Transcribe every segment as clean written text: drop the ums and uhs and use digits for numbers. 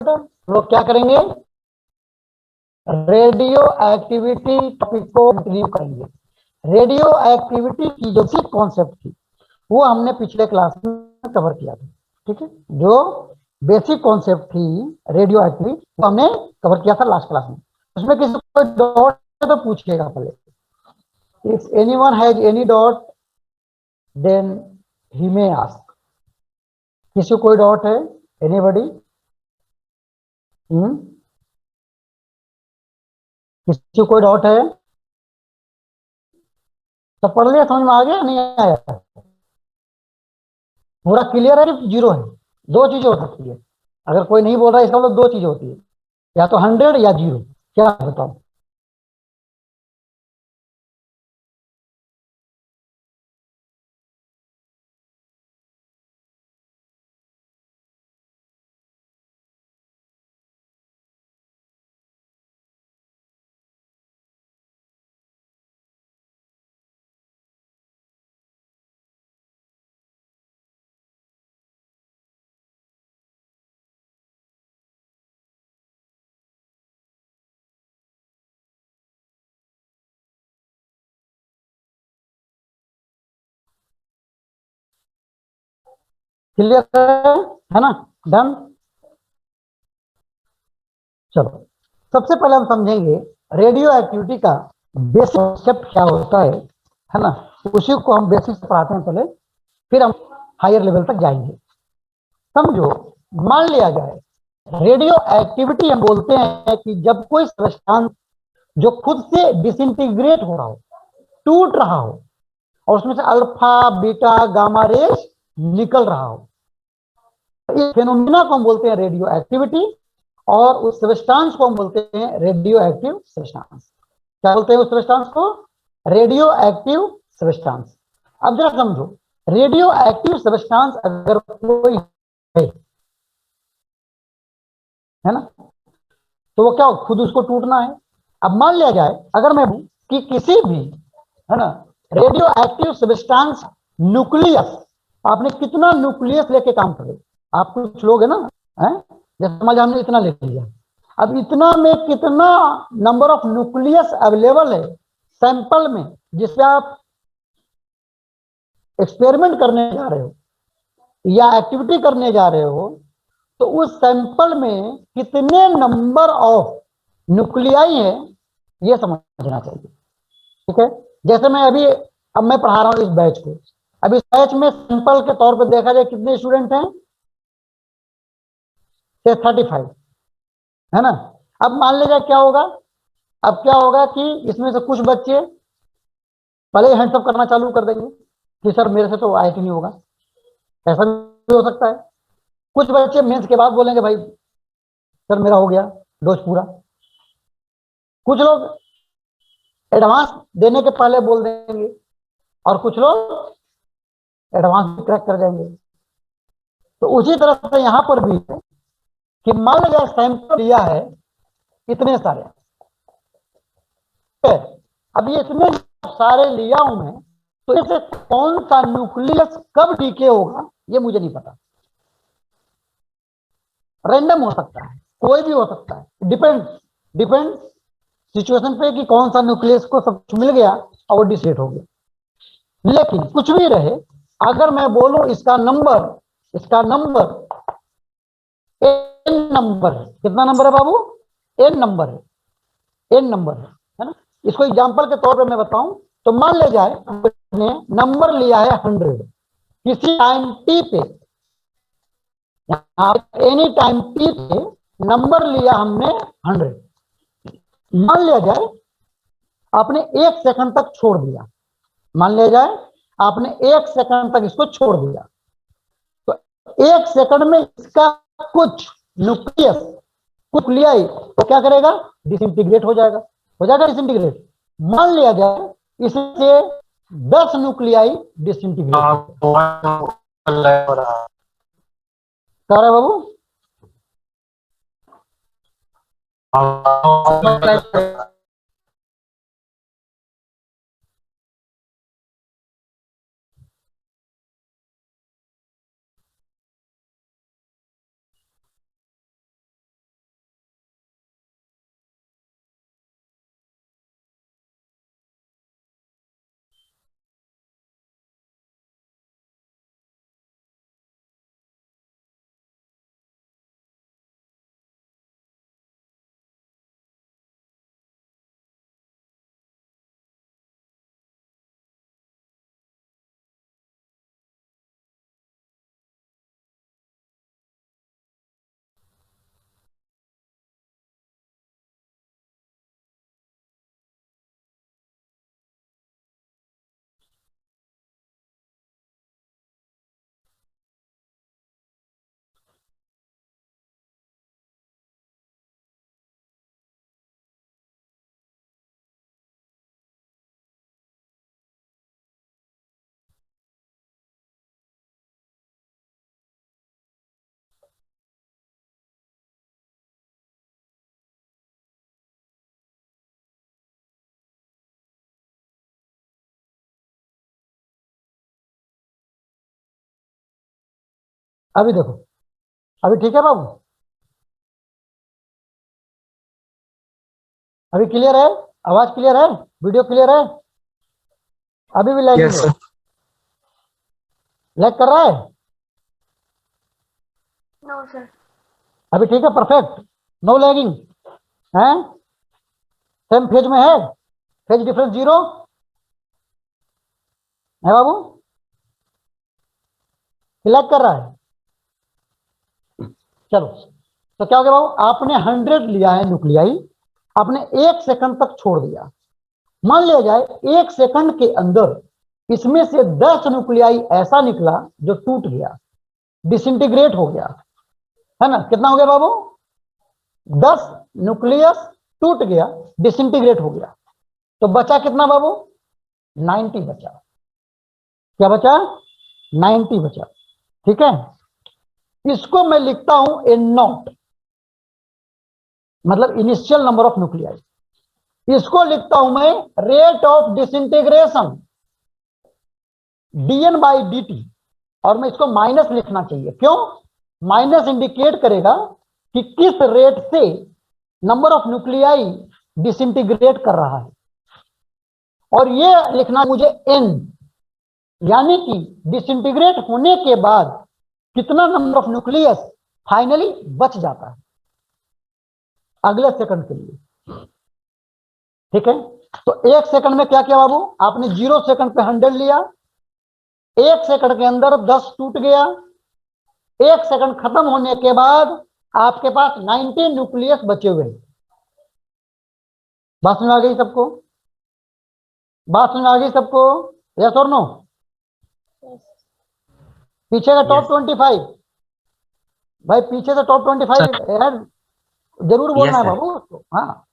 लोग क्या करेंगे, रेडियो एक्टिविटी टॉपिक को कंटिन्यू करेंगे। रेडियो एक्टिविटी की जो भी कॉन्सेप्ट थी वो हमने पिछले क्लास में कवर किया था। ठीक है, जो बेसिक कॉन्सेप्ट थी रेडियो एक्टिविटी वो हमने कवर किया था लास्ट क्लास में। उसमें किसी को डाउट तो पूछिएगा पहले। If anyone has any doubt then he may ask. किसी को कोई डाउट है? एनीबॉडी? किसी को कोई डाउट है? तो पढ़ लिया, समझ में आ गया नहीं आया? पूरा क्लियर है कि जीरो है? दो चीजें हो सकती है, अगर कोई नहीं बोल रहा है इसका मतलब दो चीजें होती है, या तो 100 या जीरो। क्या बताओ? क्लियर है ना? डन। चलो, सबसे पहले हम समझेंगे रेडियो एक्टिविटी का बेसिक कॉन्सेप्ट क्या होता है ना? उसी को हम बेसिक से पढ़ाते हैं पहले, फिर हम हायर लेवल तक जाएंगे। समझो, मान लिया जाए रेडियो एक्टिविटी हम बोलते हैं कि जब कोई सब्सटेंस जो खुद से डिसइंटीग्रेट हो रहा हो, टूट रहा हो, और उसमें से अल्फा बीटा गामा रेस निकल रहा हो, इस फेनोमेना को हम बोलते हैं रेडियो एक्टिविटी। और उस सब्सटेंस को हम बोलते हैं रेडियो एक्टिव सब्सटेंस। क्या बोलते हैं उस सब्सटेंस को? Radio active substance. अब जरा समझो, रेडियो एक्टिव सब्सटेंस अगर कोई है ना, तो वो क्या हो, खुद उसको टूटना है। अब मान लिया जाए अगर मैं कि किसी भी है ना रेडियो एक्टिव सब्सटेंस न्यूक्लियस, आपने कितना न्यूक्लियस लेके काम करे? आप कुछ लोग है ना, है जैसे समझ हमने इतना ले लिया, अब इतना में कितना नंबर ऑफ न्यूक्लियस अवेलेबल है सैंपल में जिससे आप एक्सपेरिमेंट करने जा रहे हो या एक्टिविटी करने जा रहे हो, तो उस सैंपल में कितने नंबर ऑफ न्यूक्लियाई है ये समझना चाहिए। ठीक है, जैसे मैं अभी, अब मैं पढ़ा रहा हूं इस बैच को, अब इस बैच में सैंपल के तौर पर देखा जाए कितने स्टूडेंट हैं? 35, है ना? अब मान लीजिए क्या होगा, अब क्या होगा कि इसमें से कुछ बच्चे पहले हैंड्सअप करना चालू कर देंगे कि सर मेरे से तो आईटी नहीं होगा। ऐसा भी हो सकता है। कुछ बच्चे मेंस के बाद बोलेंगे भाई सर मेरा हो गया डोज पूरा। कुछ लोग एडवांस देने के पहले बोल देंगे, और कुछ लोग एडवांस भी क्रैक कर जाएंगे। तो उसी तरह से यहां पर भी है कि मान लीजिए सैंपल लिया है इतने सारे, अब ये इतने सारे लिया हूं मैं, तो इसे कौन सा न्यूक्लियस कब डीके होगा ये मुझे नहीं पता। रैंडम हो सकता है, कोई भी हो सकता है, डिपेंड सिचुएशन पे कि कौन सा न्यूक्लियस को सब कुछ मिल गया और वो डिसेट हो गया। लेकिन कुछ भी रहे, अगर मैं बोलूं इसका नंबर एन नंबर है। कितना नंबर है बाबू? एन नंबर है, एन नंबर है ना? इसको एग्जांपल के तौर पे मैं बताऊं तो मान ले जाए हमने नंबर लिया है 100 किसी टाइम टी पे, एनी टाइम टी पे नंबर लिया हमने 100। मान लिया जाए आपने 1 सेकंड तक छोड़ दिया, मान लिया जाए आपने 1 सेकंड तक इसको छोड़ दिया, तो 1 सेकंड में इसका कुछ न्यूक्लियस कुछ लिया ही तो क्या करेगा? डिसइंटीग्रेट हो जाएगा डिसइंटीग्रेट। मान लिया जाए इससे 10 न्यूक्लियाई डिसइंटीग्रेट कर रहा बाबू। अभी देखो, अभी ठीक है बाबू, अभी क्लियर है, आवाज क्लियर है, वीडियो क्लियर है, अभी भी लैगिंग यस है, सर। लैग कर रहा है? No sir. अभी ठीक है, परफेक्ट, नो लैगिंग है, सेम फेज में है, फेज डिफरेंस 0 है बाबू, लैग कर रहा है? चलो, तो क्या हो गया बाबू, आपने 100 लिया है न्यूक्लियाई, आपने 1 सेकंड तक छोड़ दिया, मान लिया जाए 1 सेकंड के अंदर इसमें से 10 न्यूक्लियाई ऐसा निकला जो टूट गया, डिसइंटीग्रेट हो गया, है ना? कितना हो गया बाबू? 10 न्यूक्लियस टूट गया, डिसइंटीग्रेट हो गया, तो बचा कितना बाबू? 90 बचा। क्या बचा? 90 बचा। ठीक है, इसको मैं लिखता हूं N0, मतलब इनिशियल नंबर ऑफ न्यूक्लियाई। इसको लिखता हूं मैं रेट ऑफ डिसइंटीग्रेशन, dN/dt, और मैं इसको माइनस लिखना चाहिए। क्यों? माइनस इंडिकेट करेगा कि किस रेट से नंबर ऑफ न्यूक्लियाई डिसइंटीग्रेट कर रहा है, और ये लिखना मुझे n, यानी कि डिसइंटीग्रेट होने के बाद कितना नंबर ऑफ न्यूक्लियस फाइनली बच जाता है अगले सेकंड के लिए। ठीक है, तो 1 सेकंड में क्या किया बाबू, आपने 0 सेकंड पे 100 लिया, 1 सेकंड के अंदर 10 टूट गया, 1 सेकंड खत्म होने के बाद आपके पास 90 न्यूक्लियस बचे हुए हैं। बात समझ आ गई सबको? बात समझ आ गई सबको? यस और नो? पीछे का टॉप 25 भाई, पीछे से टॉप 25 यार जरूर बोलना है बाबू उसको। हाँ,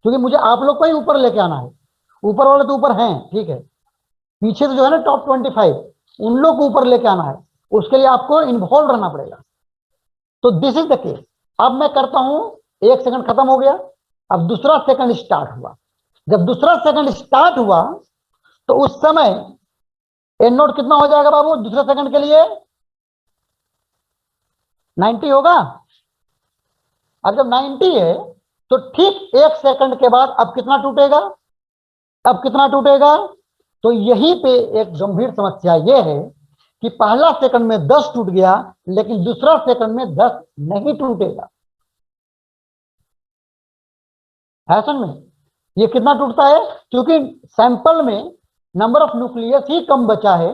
क्योंकि मुझे आप लोग को ही ऊपर लेके आना है, ऊपर वाले तो ऊपर हैं, ठीक है, पीछे से जो है ना टॉप 25 उन लोग को ऊपर लेके आना है, उसके लिए आपको इन्वॉल्व रहना पड़ेगा। तो दिस इज द केस। अब मैं करता हूं, 1 सेकंड खत्म हो गया, अब दूसरा सेकंड स्टार्ट हुआ। जब दूसरा सेकंड स्टार्ट हुआ तो उस समय N0 कितना हो जाएगा बाबू दूसरे सेकंड के लिए? 90 होगा। अब जब 90 है तो ठीक 1 सेकंड के बाद अब कितना टूटेगा? अब कितना टूटेगा? तो यहीं पे एक गंभीर समस्या यह है कि पहला सेकंड में 10 टूट गया, लेकिन दूसरा सेकंड में 10 नहीं टूटेगा। है समझ में? ये कितना टूटता है? क्योंकि सैंपल में नंबर ऑफ न्यूक्लियस ही कम बचा है,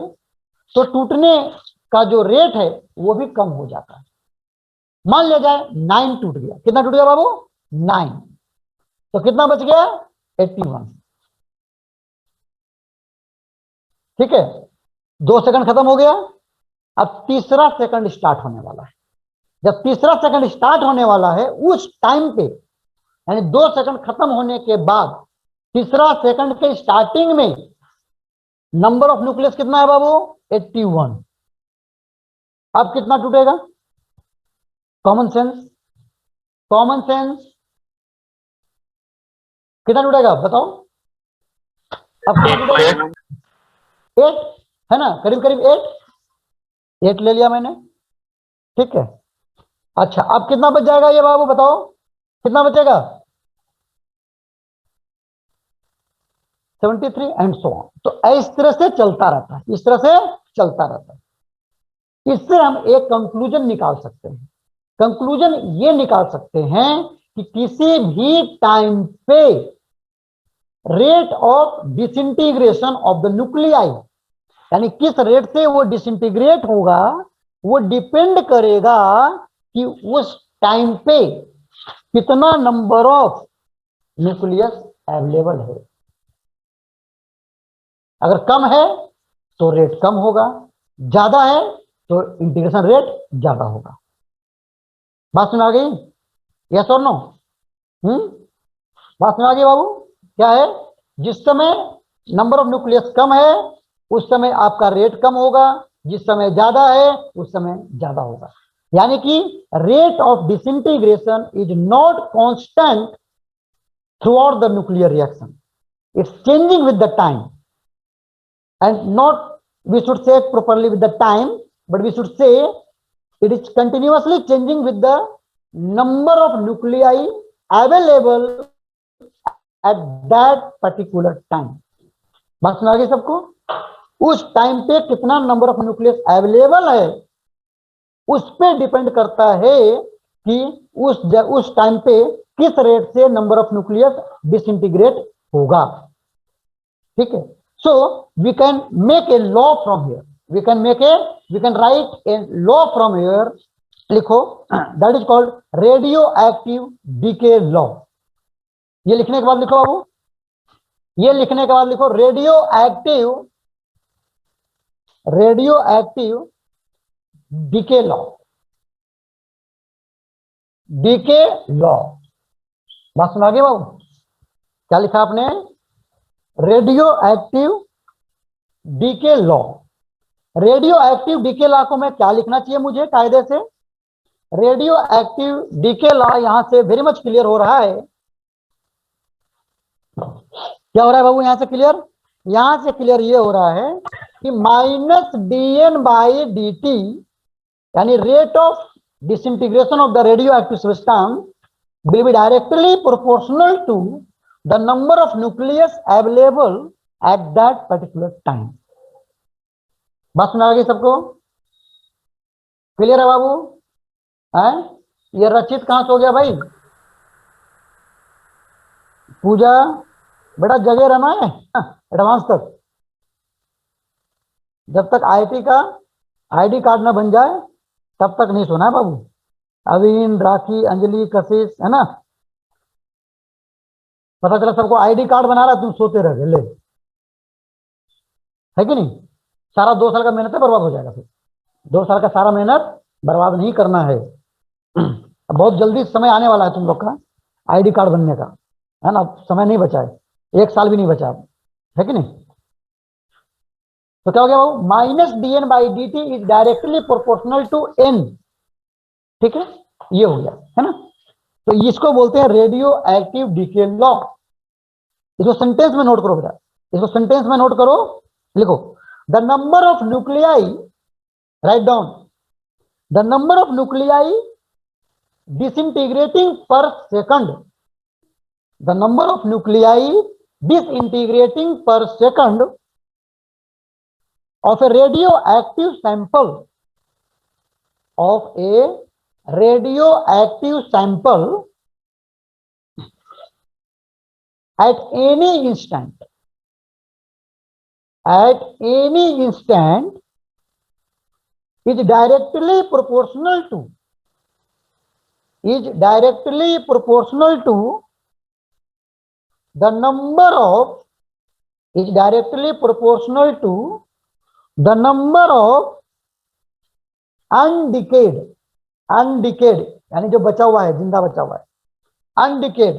तो टूटने का जो रेट है वो भी कम हो जाता है। मान लिया जाए 9 टूट गया, कितना टूट गया बाबू? 9, तो कितना बच गया? 81। ठीक है, 2 सेकंड खत्म हो गया, अब तीसरा सेकंड स्टार्ट होने वाला है। जब तीसरा सेकंड स्टार्ट होने वाला है उस टाइम पे, यानी 2 सेकंड खत्म होने के बाद तीसरा सेकंड के स्टार्टिंग में नंबर ऑफ न्यूक्लियस कितना है बाबू? 81। अब कितना टूटेगा? कॉमन सेंस, कॉमन सेंस, कितना टूटेगा बताओ? अब कितना टूटेगा? 8 है ना, करीब करीब 8 ले लिया मैंने। ठीक है, अच्छा अब कितना बच जाएगा ये बाबू बताओ, कितना बचेगा? 73 एंड सो ऑन। तो इस तरह से चलता रहता है, इस तरह से चलता रहता है। इससे हम एक कंक्लूजन निकाल सकते हैं। कंक्लूजन ये निकाल सकते हैं कि किसी भी टाइम पे rate of disintegration of the nuclei, यानी किस रेट से वो डिसइंटीग्रेट होगा, वो डिपेंड करेगा कि उस टाइम पे कितना नंबर ऑफ न्यूक्लियस अवेलेबल है। अगर कम है तो रेट कम होगा, ज्यादा है तो इंटीग्रेशन रेट ज्यादा होगा। बात सुना गई? यस और नो? बात सुना गई बाबू? क्या है, जिस समय नंबर ऑफ न्यूक्लियस कम है उस समय आपका रेट कम होगा, जिस समय ज्यादा है उस समय ज्यादा होगा। यानी कि rate of disintegration is not constant through out the nuclear reaction, it's changing with the time, and not we should say properly with the time, but we should say It is continuously changing with the number of nuclei available at that particular time. बात सुना गई सबको? उस time पे कितना number of nucleus available है उस पे डिपेंड करता है कि उस टाइम पे किस रेट से नंबर ऑफ न्यूक्लियस डिसइंटीग्रेट होगा। ठीक है, so we can make a law from here, we can write a law from here. लिखो, that is called radioactive decay law. ये लिखने के बाद लिखो बाबू, ये लिखने के बाद लिखो radioactive decay law, decay law. बात सुना गया बाबू? क्या लिखा आपने? Radioactive decay law. Radioactive decay law को मैं क्या लिखना चाहिए मुझे कायदे से? रेडियो एक्टिव डीके लॉ यहां से वेरी मच क्लियर हो रहा है। क्या हो रहा है बाबू यहां से क्लियर? यहां से क्लियर ये हो रहा है कि -dN/dt यानी rate of disintegration of the radioactive substance will be directly proportional to the number of nucleus available at that particular time. बात सुना गई सबको? क्लियर है बाबू? है? ये रचित कहां सो गया भाई? पूजा बेटा जगह रहना है एडवांस तक, जब तक आईटी का आईडी कार्ड ना बन जाए तब तक नहीं सोना है बाबू। अवीन, राखी, अंजलि, कशिश, है ना? पता चला सबको आईडी कार्ड बना रहा, तुम सोते रह गए, ले, है कि नहीं? सारा 2 साल का मेहनत बर्बाद हो जाएगा। फिर 2 साल का सारा मेहनत बर्बाद नहीं करना है। बहुत जल्दी समय आने वाला है तुम लोग का आईडी कार्ड बनने का, है ना? समय नहीं बचा है, 1 साल भी नहीं बचा, है कि नहीं? तो क्या हो गया बाबू? -dN/dt is directly proportional to n। ठीक है, ये हो गया, है ना? तो इसको बोलते हैं रेडियो एक्टिव डीके लॉ। इसको सेंटेंस में नोट करो बेटा, इसको सेंटेंस में नोट करो। लिखो, the number of nuclei, write down, the number of nuclei disintegrating per second, the number of nuclei disintegrating per second of a radioactive sample, of a radioactive sample at any instant, is directly proportional to the number of undecayed यानी जो बचा हुआ है, जिंदा बचा हुआ है, undecayed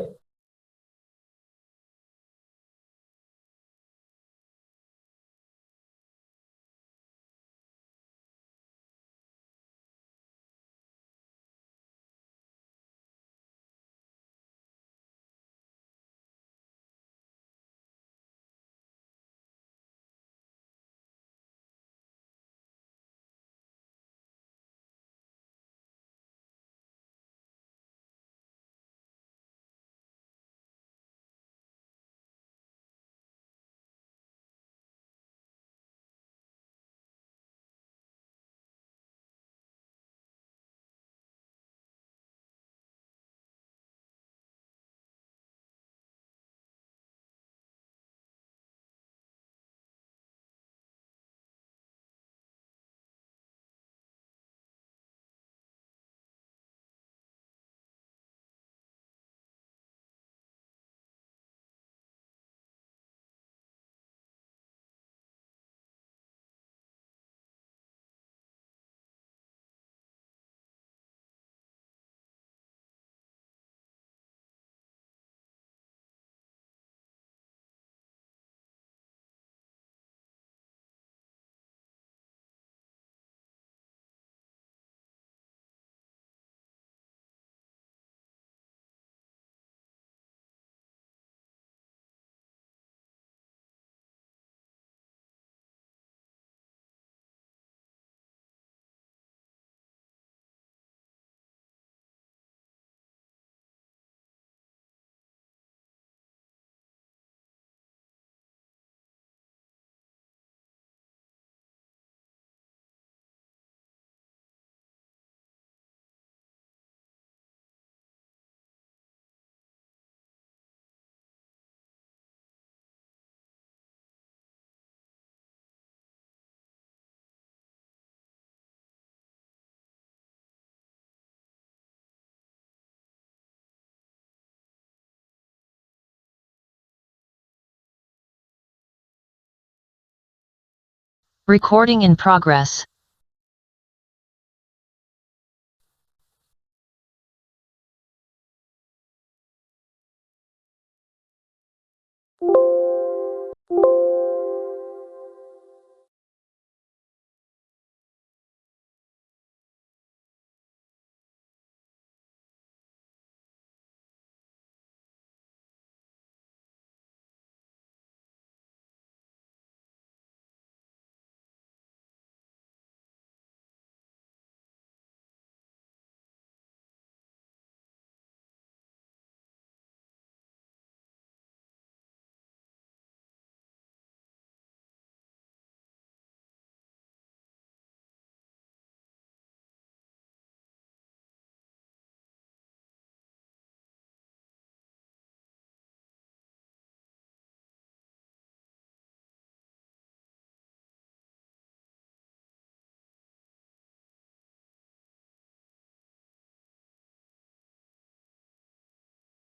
Recording in progress.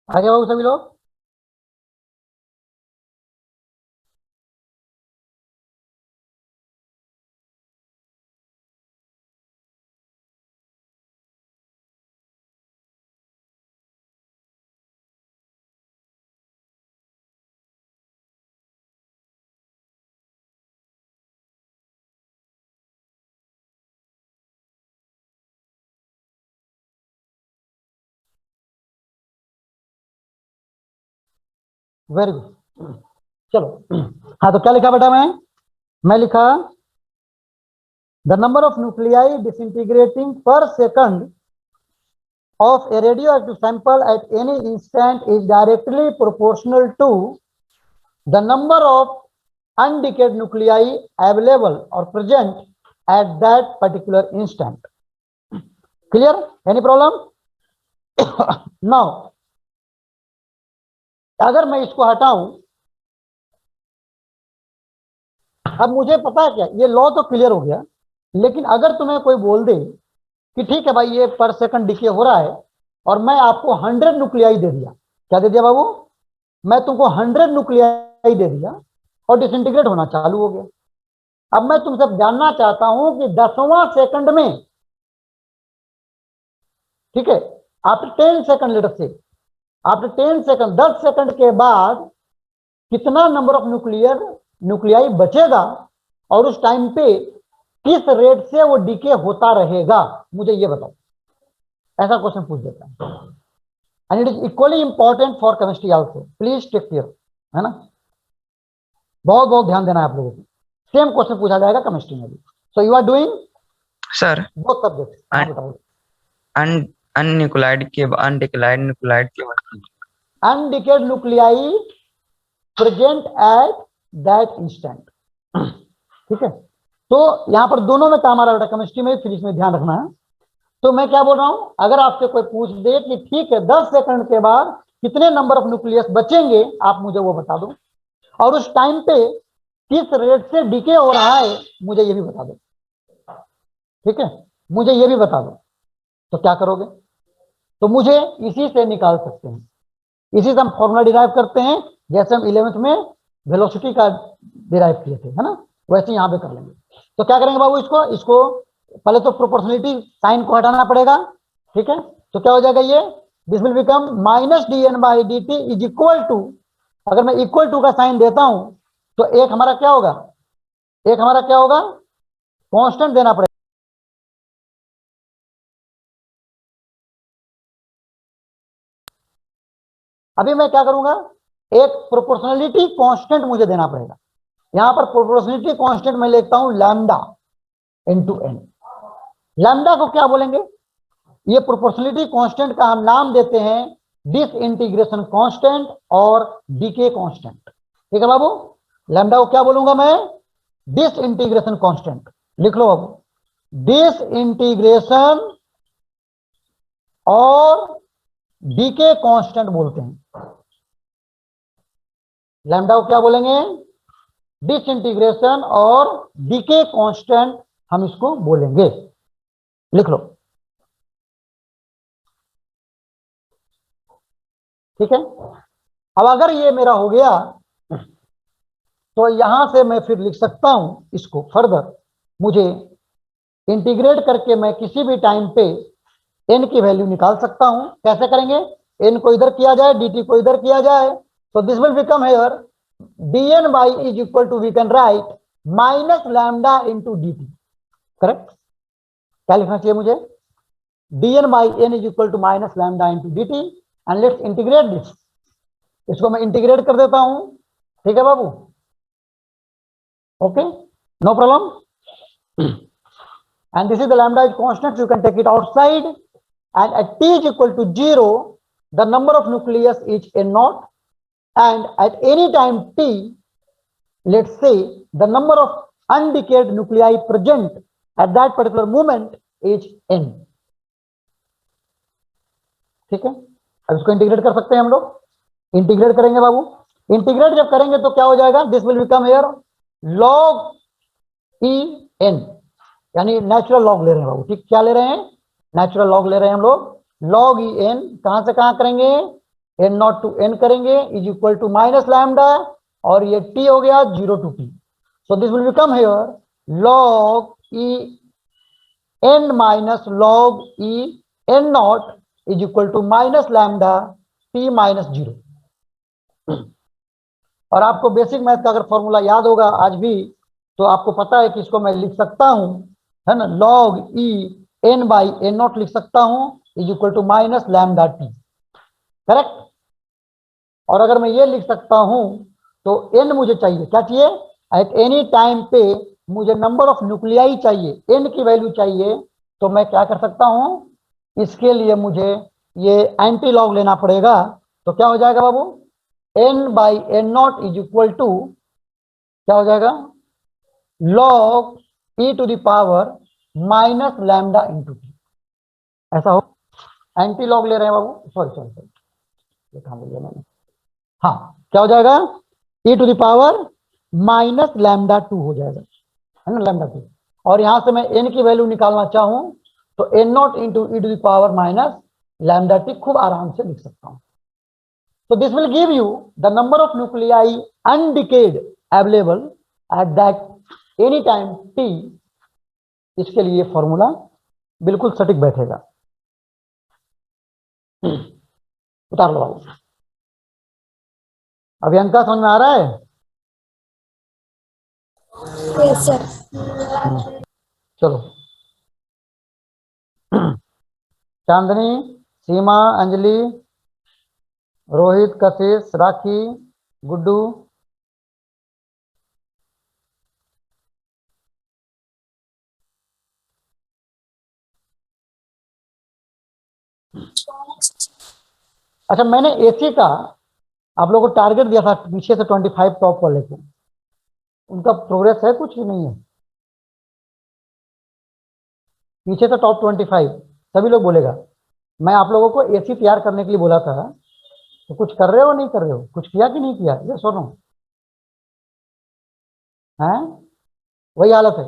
आगे बाबू सभी लोग। वेरी गुड, चलो। हाँ, तो क्या लिखा बेटा मैं लिखा the number of nuclei disintegrating per second of a radioactive sample at any instant is directly proportional to the number of undecayed nuclei available or present at that particular instant. Clear? Any problem? Now, अगर मैं इसको हटाऊं, अब मुझे पता है क्या, ये लॉ तो क्लियर हो गया, लेकिन अगर तुम्हें कोई बोल दे कि ठीक है भाई ये पर सेकंड डिके हो रहा है और मैं आपको 100 न्यूक्लियाई दे दिया, क्या दे दिया बाबू, मैं तुमको 100 न्यूक्लियाई दे दिया और डिसइंटीग्रेट होना चालू हो गया। अब मैं तुमसे जानना चाहता हूं कि 10वां सेकंड में, ठीक है, आफ्टर 10 सेकंड लेटर से, आफ्टर 10 सेकंड 10 सेकंड के बाद कितना नंबर ऑफ न्यूक्लियाई बचेगा और उस टाइम पे किस रेट से वो डीके होता रहेगा, मुझे ये बताओ। ऐसा क्वेश्चन पूछ देता है, and it is equally important for chemistry also, please take care, है ना, बहुत बहुत ध्यान देना है आप लोगों को। सेम क्वेश्चन पूछा जाएगा केमिस्ट्री में भी। So you are doing sir both subjects. हाँ बताओ। अनडिक्लाइड न्यूक्लाइड के undecayed nuclei present at that instant, ठीक है। तो यहां पर दोनों में काम आ रहा है बेटा, केमिस्ट्री में फिजिक्स में, ध्यान रखना है। तो मैं क्या बोल रहा हूं, अगर आपसे कोई पूछ दे कि ठीक है 10 सेकंड के बाद कितने नंबर ऑफ न्यूक्लियस बचेंगे, आप मुझे वो बता दो, और उस टाइम पे किस रेट से डीके हो रहा है, मुझे ये भी बता दो, ठीक है, मुझे ये भी बता दो। तो क्या करोगे, तो मुझे इसी से निकाल सकते हैं, इसी से हम फॉर्मूला डिराइव करते हैं, जैसे हम 11th में वेलोसिटी का डिराइव किए थे, है ना, वैसे यहां पे कर लेंगे। तो क्या करेंगे बाबू, इसको इसको पहले तो प्रोपोर्शनलिटी साइन को हटाना पड़ेगा, ठीक है। तो क्या हो जाएगा, ये this will become minus dN/dt is equal to, अगर मैं इक्वल टू का साइन देता हूं तो एक हमारा क्या होगा, एक हमारा क्या होगा, कांस्टेंट देना पड़ेगा। अभी मैं क्या करूंगा, एक प्रोपोर्शनलिटी कांस्टेंट मुझे देना पड़ेगा। यहां पर प्रोपोर्शनलिटी कांस्टेंट मैं लिखता हूं लैम्डा इनटू एन। लैम्डा को क्या बोलेंगे, ये प्रोपोर्शनलिटी कांस्टेंट का हम नाम देते हैं डिसइंटीग्रेशन कांस्टेंट और डीके कांस्टेंट, ठीक है बाबू। लैम्डा को क्या बोलूंगा मैं, डिसइंटीग्रेशन कांस्टेंट, लिख लो बाबू, डिसइंटीग्रेशन और डीके कांस्टेंट बोलते हैं। लैम्डा को क्या बोलेंगे, डिसइंटीग्रेशन और डीके कांस्टेंट हम इसको बोलेंगे, लिख लो, ठीक है। अब अगर ये मेरा हो गया तो यहां से मैं फिर लिख सकता हूं इसको फर्दर, मुझे इंटीग्रेट करके मैं किसी भी टाइम पे n की वैल्यू निकाल सकता हूं। कैसे करेंगे? n को इधर किया जाए, dt को इधर किया जाए, तो this will become here dn by is equal to we can write minus lambda into dt। Correct? क्या लिखना चाहिए मुझे? dn by n is equal to minus lambda into dt and let's integrate this। इसको मैं integrate कर देता हूं, ठीक है बाबू? Okay, no problem. And this is the lambda is constant, so you can take it outside, and at t is equal to 0 the number of nucleus is n naught, and at any time t, let's say the number of undecayed nuclei present at that particular moment is n। ठीक है, अब इसको integrate कर सकते हैं हम लोग। Integrate करेंगे बाबू, इंटीग्रेट जब करेंगे तो क्या हो जाएगा? This will become here log e n, यानी नेचुरल लॉग ले रहे हैं बाबू। ठीक, क्या ले रहे हैं? नेचुरल लॉग ले रहे हैं हम लोग। log ई एन कहां से कहां करेंगे? n नॉट टू n करेंगे is equal to minus lambda, और ये t हो गया 0 to t। So this will become here log E N minus log E N not is equal to minus lambda t minus 0। और आपको basic math का अगर formula याद होगा आज भी, तो आपको पता है कि इसको मैं लिख सकता हूं, है ना, log E N by N naught लिख सकता हूं is equal to minus lambda T. Correct? और अगर मैं ये लिख सकता हूं तो n मुझे चाहिए, क्या चाहिए? एट एनी टाइम पे मुझे नंबर ऑफ न्यूक्लियाई चाहिए, n की वैल्यू चाहिए। तो मैं क्या कर सकता हूं? इसके लिए मुझे ये एंटी लॉग लेना पड़ेगा। तो क्या हो जाएगा बाबू? n by N not is equal to क्या हो जाएगा? log e to the power minus lambda into T. ऐसा हो, एंटी लॉग ले रहे हैं बाबू, सॉरी सॉरी सॉरी, ये कहां बोल दिया मैंने? हाँ, क्या हो जाएगा? e to the power minus lambda टू हो जाएगा, है ना, लैम्डा टू। और यहां से मैं n की वैल्यू निकालना चाहूं तो n naught into E to the power minus lambda T खूब आराम से लिख सकता हूं। So this will give you the number of nuclei undecayed available at that any time t। इसके लिए फॉर्मूला बिल्कुल सटीक बैठेगा। उतार लो बाबू। अभियंता समझ में आ रहा है? Yes sir. चलो, चांदनी, सीमा, अंजलि, रोहित, कशिश, राखी, गुड्डू, अच्छा मैंने एसी का आप लोगों को टारगेट दिया था पीछे से 25 टॉप वाले को, उनका प्रोग्रेस है कुछ भी नहीं है? पीछे से टॉप 25 सभी लोग बोलेगा। मैं आप लोगों को एसी तैयार करने के लिए बोला था, तो कुछ कर रहे हो नहीं कर रहे हो? कुछ किया कि नहीं किया? ये सुनो, है वही हालत है,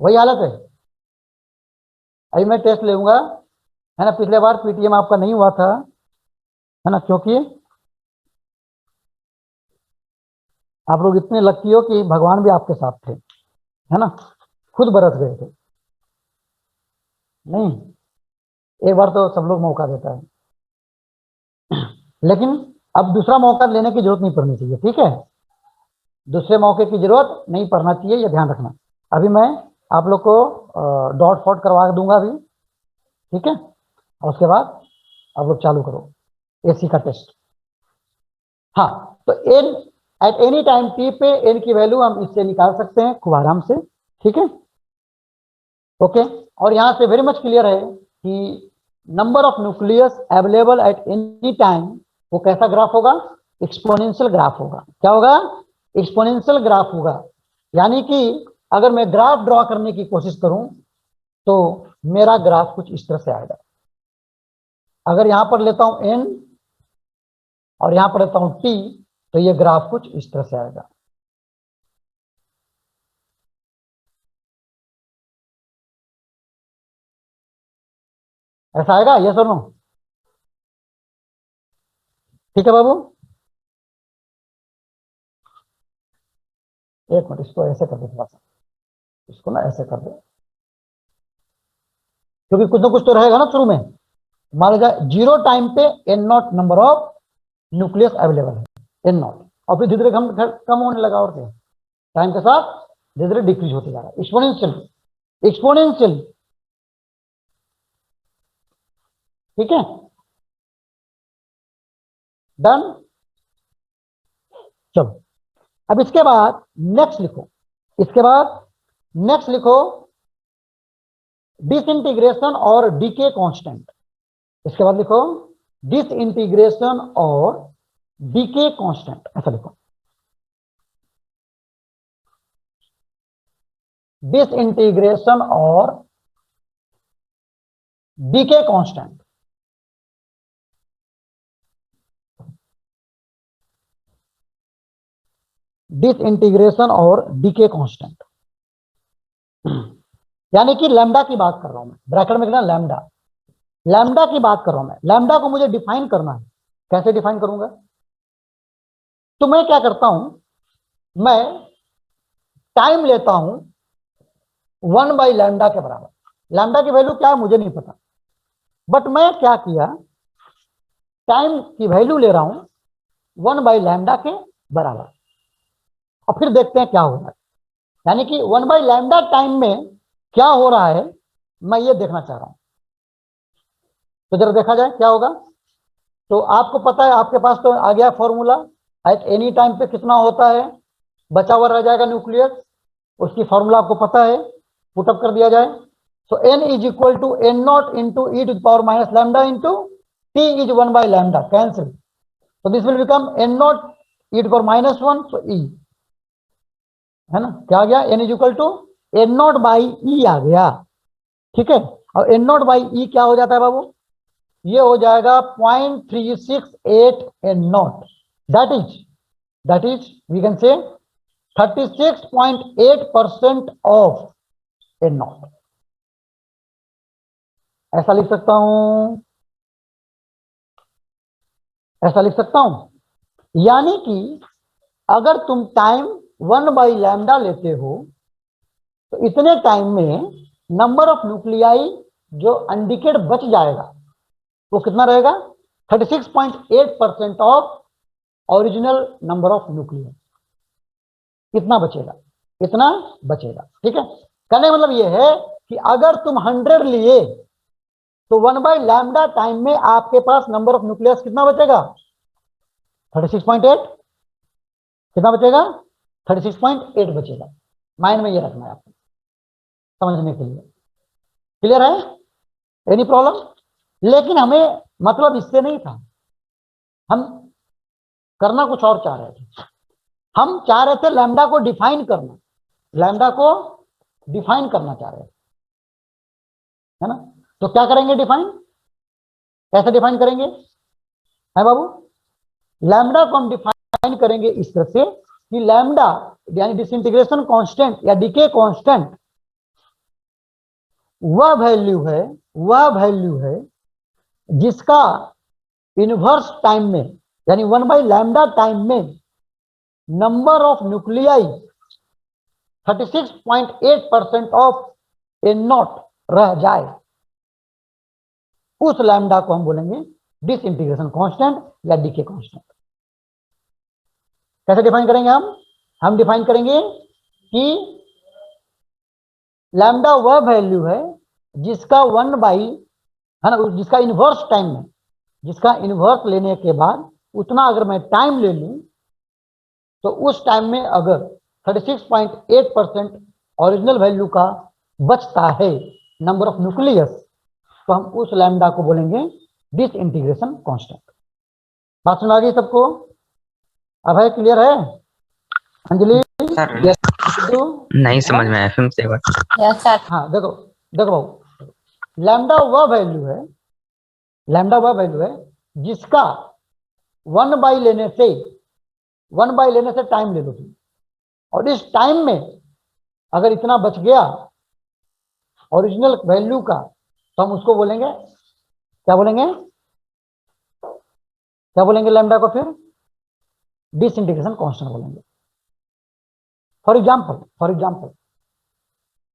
वही हालत है। अभी मैं टेस्ट लूंगा, है ना। पिछले बार पीटीएम आपका नहीं हुआ था, है ना, क्योंकि आप लोग इतने लकी हो कि भगवान भी आपके साथ थे, है ना, खुद बरस गए थे। नहीं, एक बार तो सब लोग मौका देता है, लेकिन अब दूसरा मौका लेने की जरूरत नहीं पड़नी चाहिए, ठीक है? दूसरे मौके की जरूरत नहीं पड़ना चाहिए, ये ध्यान रखना। अभी मैं आप लोग को डॉट फॉट करवा दूंगा अभी, ठीक है? और उसके बाद आप लोग चालू करो एसी का टेस्ट। हाँ, तो N at any time T पे एन की वैल्यू हम इससे निकाल सकते हैं खूब आराम से, ठीक है? ओके, और यहां से वेरी मच क्लियर है कि number of nucleus available at any time वो कैसा ग्राफ होगा? एक्सपोनेंशियल ग्राफ होगा। क्या होगा? एक्सपोनेंशियल ग्राफ होगा। यानी कि अगर मैं ग्राफ ड्रॉ करने की कोशिश करूं तो मेरा ग्राफ कुछ इस तरह से आएगा। अगर यहां पर लेता हूं n और यहां पर लेता हूं t, तो ये ग्राफ कुछ इस तरह से आएगा। ऐसा आएगा, ये सुनो, ठीक है बाबू? एक मिनट, इसको ऐसे कर दो थोड़ा सा, इसको ना ऐसे कर दो, क्योंकि कुछ ना कुछ तो रहेगा ना शुरू में। मान लीजिए 0 टाइम पे N naught number of nucleus available है, एन नॉट, और फिर धीरे धीरे कम होने लगा, और क्या टाइम के साथ धीरे धीरे डिक्रीज होते जा रहा है, एक्सपोनेंशियल एक्सपोनेंशियल। ठीक है, डन। चलो अब इसके बाद नेक्स्ट लिखो, इसके बाद नेक्स्ट लिखो डिसइंटीग्रेशन और डीके कांस्टेंट। इसके बाद लिखो डिसइंटीग्रेशन और डीके कांस्टेंट, ऐसा लिखो, डिसइंटीग्रेशन और डीके कांस्टेंट। डिसइंटीग्रेशन और डीके कांस्टेंट, यानी कि लैम्डा की बात कर रहा हूं मैं, ब्रैकेट में लिखना लैम्डा, लैम्डा की बात कर रहा हूं मैं। लैम्डा को मुझे डिफाइन करना है, कैसे डिफाइन करूंगा? तो मैं क्या करता हूं, मैं टाइम लेता हूं 1/लैम्डा के बराबर। लैम्डा की वैल्यू क्या है मुझे नहीं पता, बट मैं क्या किया, टाइम की वैल्यू ले रहा हूं 1/लैम्डा के बराबर, और फिर देखते हैं क्या हो रहा है। यानी कि 1/लैम्डा टाइम में क्या हो रहा है, मैं ये देखना चाह रहा हूं। तो जरा देखा जाए क्या होगा। तो आपको पता है, आपके पास तो आ गया फॉर्मूला, एट एनी टाइम पे कितना होता है, बचा हुआ रह जाएगा न्यूक्लियस, उसकी फॉर्मूला आपको पता है, पुटअप कर दिया जाए। So n is equal to N not into E to power minus lambda into t is 1/लैम्डा, कैंसिल, तो this will become N naught e to power -1, so e, है ना, क्या आ गया, n is equal to N not by e आ गया। ठीक है, और एन नॉट बाई ई क्या हो जाता है बाबू, ये हो जाएगा 0.368 N naught, that is we can say 36.8% of N not, ऐसा लिख सकता हूं, ऐसा लिख सकता हूं। यानी कि अगर तुम टाइम 1/लैम्डा लेते हो तो इतने टाइम में नंबर ऑफ न्यूक्लियाई जो अनडिकेड बच जाएगा वो कितना रहेगा, 36.8% of original number of nuclei, इतना बचेगा, इतना बचेगा। ठीक है, कहने का मतलब ये है कि अगर तुम 100 लिए तो 1/लैम्डा टाइम में आपके पास नंबर ऑफ न्यूक्लियस कितना बचेगा, 36.8, कितना बचेगा, 36.8 बचेगा। माइंड में ये रखना है आपको समझने के लिए, क्लियर है, एनी प्रॉब्लम? लेकिन हमें मतलब इससे नहीं था, हम करना कुछ और चाह रहे थे, हम चाह रहे थे लैम्डा को डिफाइन करना, लैम्डा को डिफाइन करना चाह रहे थे, है ना। तो क्या करेंगे डिफाइन, कैसे डिफाइन करेंगे, है बाबू, लैम्डा को हम डिफाइन करेंगे इस तरह से कि लैम्डा यानी डिसइंटीग्रेशन कांस्टेंट या डीके कांस्टेंट वह वैल्यू है जिसका इनवर्स टाइम में यानी 1/लैम्डा टाइम में number of nuclei 36.8% of N naught रह जाए, उस लैम्डा को हम बोलेंगे डिसइंटीग्रेशन कांस्टेंट या डीके कांस्टेंट। कैसे डिफाइन करेंगे हम डिफाइन करेंगे कि लैम्डा वह वैल्यू है जिसका 1/, है ना, जिसका इनवर्स टाइम में, जिसका इनवर्स लेने के बाद उतना अगर मैं टाइम ले लूं तो उस टाइम में अगर 36.8% ओरिजिनल वैल्यू का बचता है नंबर ऑफ न्यूक्लियस, तो हम उस लैम्डा को बोलेंगे डिसइंटीग्रेशन कांस्टेंट। बात सुना गई सबको, अब है, क्लियर है? अंजलि, सर सिद्धू, नहीं समझ में आया, फिर से एक बार। Yes sir. हाँ देखो देखो बाबू, लैम्डा वह वैल्यू है, लैम्डा वह वैल्यू है जिसका 1/, लेने से टाइम ले लो तुम, और इस टाइम में अगर इतना बच गया ओरिजिनल वैल्यू का तो हम उसको बोलेंगे, क्या बोलेंगे, क्या बोलेंगे लैम्डा को, फिर डिसइंटीग्रेशन कांस्टेंट बोलेंगे। फॉर एग्जाम्पल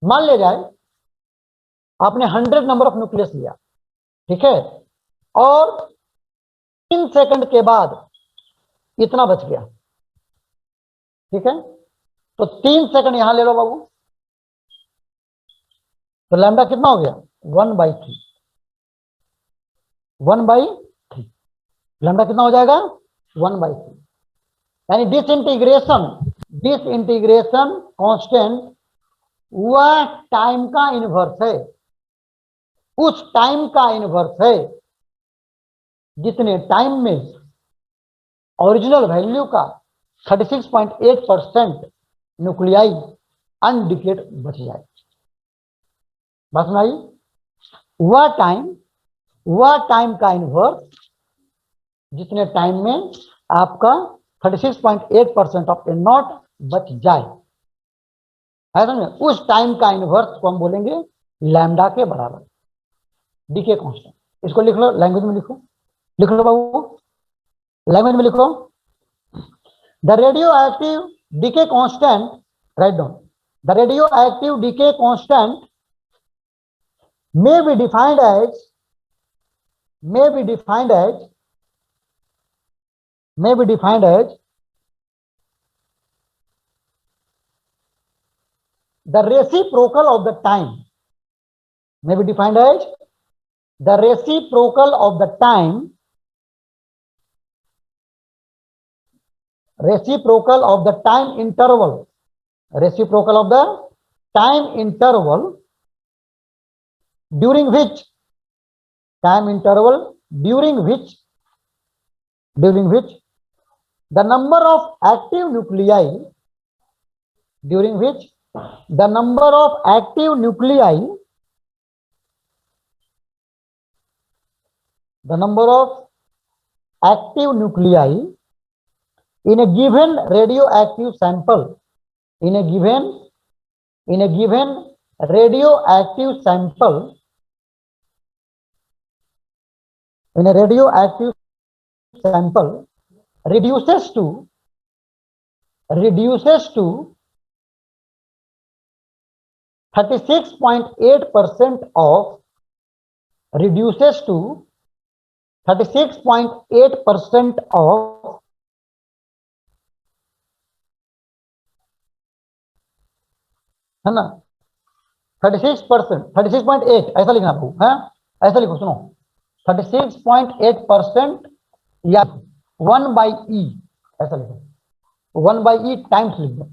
मान लिया जाए आपने 100 नंबर ऑफ न्यूक्लियस लिया, ठीक है, और 3 सेकंड के बाद इतना बच गया, ठीक है, तो 3 सेकंड यहां ले लो बाबू, तो लैम्डा कितना हो गया 1/3, 1/3 लैम्डा कितना हो जाएगा 1/3, यानी डिसइंटीग्रेशन कांस्टेंट वह टाइम का इनवर्स है, उस टाइम का इनवर्स है जितने टाइम में ओरिजिनल वैल्यू का 36.8% न्यूक्लियाई अनडिकेट बच जाए। बस नहीं, वह टाइम का इनवर्स जितने टाइम में आपका 36.8% ऑफ ए नॉट बच जाए, है समझे, उस टाइम का इनवर्स को हम बोलेंगे लैम्डा के बराबर, डीके कांस्टेंट। इसको लिख लो, लैंग्वेज में लिखो, लिख लो बाबू, लैंग्वेज में लिखो, the radio active decay constant, write down, the radio active decay constant may be defined as the reciprocal of the time, may be defined as the reciprocal of the time, reciprocal of the time interval, reciprocal of the time interval during which the number of active nuclei in a given radioactive sample, in a given radioactive sample, reduces to 36.8% of, है ना, 36%, 36.8 ऐसा लिखना आपको, है ऐसा लिखो, सुनो, 36.8% या 1/E ऐसा लिखो, 1/E टाइम्स लिख दो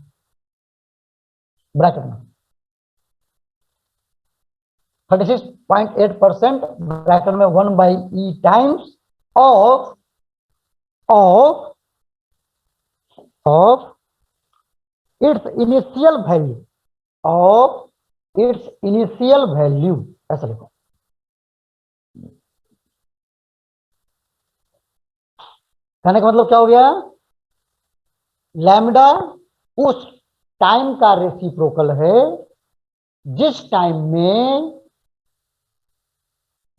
ब्रैकेट में, 36.8% ब्रैकेट में 1/E times of its initial value, ऐसा लिखो। कहने का मतलब क्या हो गया, लैम्डा उस टाइम का रेसिप्रोकल है जिस टाइम में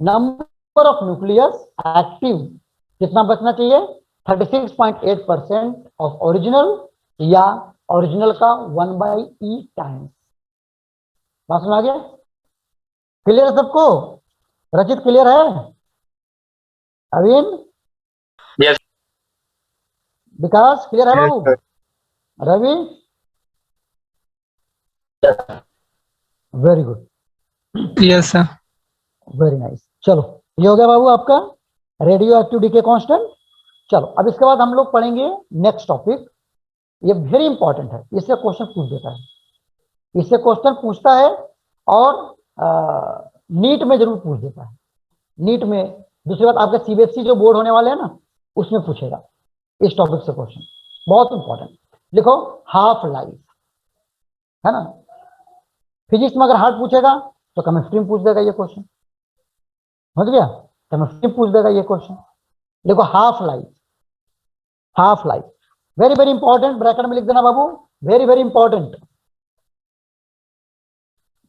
नंबर ऑफ न्यूक्लियस एक्टिव कितना बचना चाहिए, 36.8% ऑफ ओरिजिनल, या ओरिजिनल का 1/E टाइम। बात सुना गया, क्लियर है सबको, रचित क्लियर है, अरविंद, यस विकास क्लियर है बाबू, Ravi, very good, yes sir, very nice. चलो ये हो गया बाबू आपका रेडियो एक्टिव डीके कांस्टेंट। चलो अब इसके बाद हम लोग पढ़ेंगे नेक्स्ट टॉपिक, ये वेरी इंपॉर्टेंट है, इससे क्वेश्चन पूछ देता है, इससे क्वेश्चन पूछता है और नीट में जरूर पूछ देता है, नीट में। दूसरी बात आपके सीबीएसई जो बोर्ड होने वाले हैं ना, उसमें पूछेगा इस टॉपिक से क्वेश्चन, बहुत इंपॉर्टेंट। लिखो हाफ लाइफ, है ना, फिजिक्स में अगर हार्ड पूछेगा तो केमिस्ट्री में पूछ देगा ये क्वेश्चन, समझ गया, केमिस्ट्री में पूछ देगा ये क्वेश्चन। देखो half life very very important, bracket में लिख देना बाबू, वेरी वेरी इंपॉर्टेंट।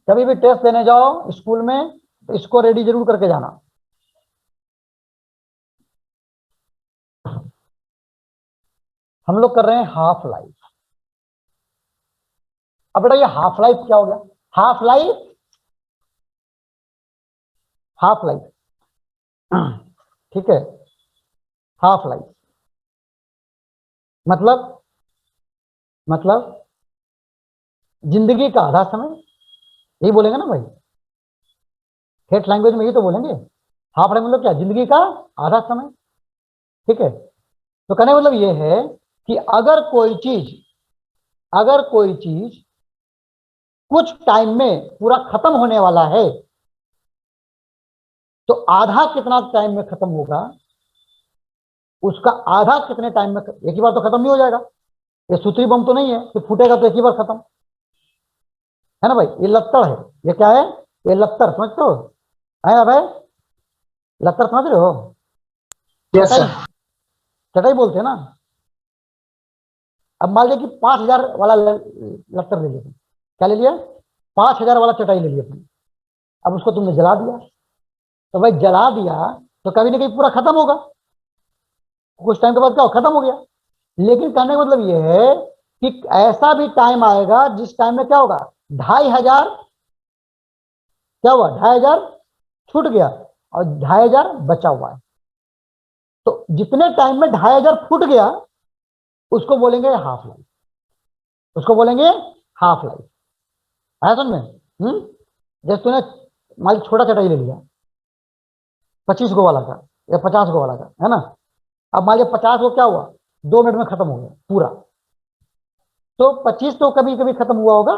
कभी भी टेस्ट देने जाओ स्कूल में तो इसको रेडी जरूर करके जाना। हम लोग कर रहे हैं हाफ लाइफ, अब बेटा ये हाफ लाइफ क्या हो गया? हाफ लाइफ, हाफ लाइफ ठीक है, हाफ लाइफ मतलब जिंदगी का आधा समय, यही बोलेंगे ना भाई, ठेठ लैंग्वेज में यही तो बोलेंगे। हाफ लाइफ मतलब क्या? जिंदगी का आधा समय। ठीक है, तो कहने का मतलब ये है कि अगर कोई चीज कुछ टाइम में पूरा खत्म होने वाला है, तो आधा कितना टाइम में खत्म होगा, उसका आधा कितने टाइम में, एक ही बार तो खत्म नहीं हो जाएगा। ये सूत्री बम तो नहीं है कि फूटेगा तो एक ही बार खत्म, है ना भाई? ये लत्तर है। ये क्या है? ये लत्तर, समझते हो? है भाई, लत्तर समझ रहे हो? यस चटाई, सर। चटाई बोलते हैं ना। अब मान लिया कि 5,000 वाला लत्तर ले लिया तुम। क्या ले लिया? 5,000 वाला चटाई ले लिया तुम। अब उसको तुमने जला दिया, तो भाई जला दिया तो कभी ना कभी पूरा खत्म होगा, कुछ टाइम के बाद क्या हो, खत्म हो गया। लेकिन कहने का मतलब यह है कि ऐसा भी टाइम आएगा जिस टाइम में क्या होगा, 2,500, क्या हुआ, 2,500 छूट गया और 2,500 बचा हुआ है। तो जितने टाइम में 2,500 फूट गया उसको बोलेंगे हाफ लाइफ, उसको बोलेंगे हाफ लाइफ। आया समझ में? जैसे तूने मान छोटा चटाई ले लिया 25 गो वाला का या 50 गो वाला का, है ना। अब मान लिया 50 को क्या हुआ, 2 मिनट में खत्म हो गया पूरा। तो 25 तो कभी कभी खत्म हुआ होगा,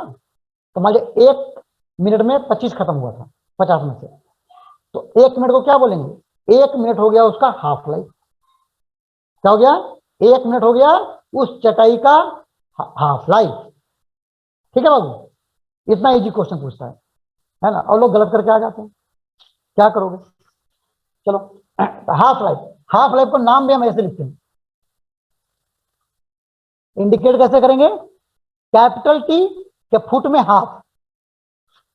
तो मान लिया 1 मिनट में 25 खत्म हुआ था 50 में से, तो 1 मिनट को क्या बोलेंगे, 1 मिनट हो गया उसका हाफ लाइफ। क्या हो गया? 1 मिनट हो गया उस चटाई का हाफ लाइफ। ठीक है बाबू, इतना इजी क्वेश्चन पूछता है ना, और लोग गलत करके आ जाते हैं। क्या करोगे? चलो, हाफ लाइफ, हाफ लाइफ को नाम भी हम ऐसे लिखते हैं, इंडिकेट कैसे करेंगे? कैपिटल टी के फुट में हाफ,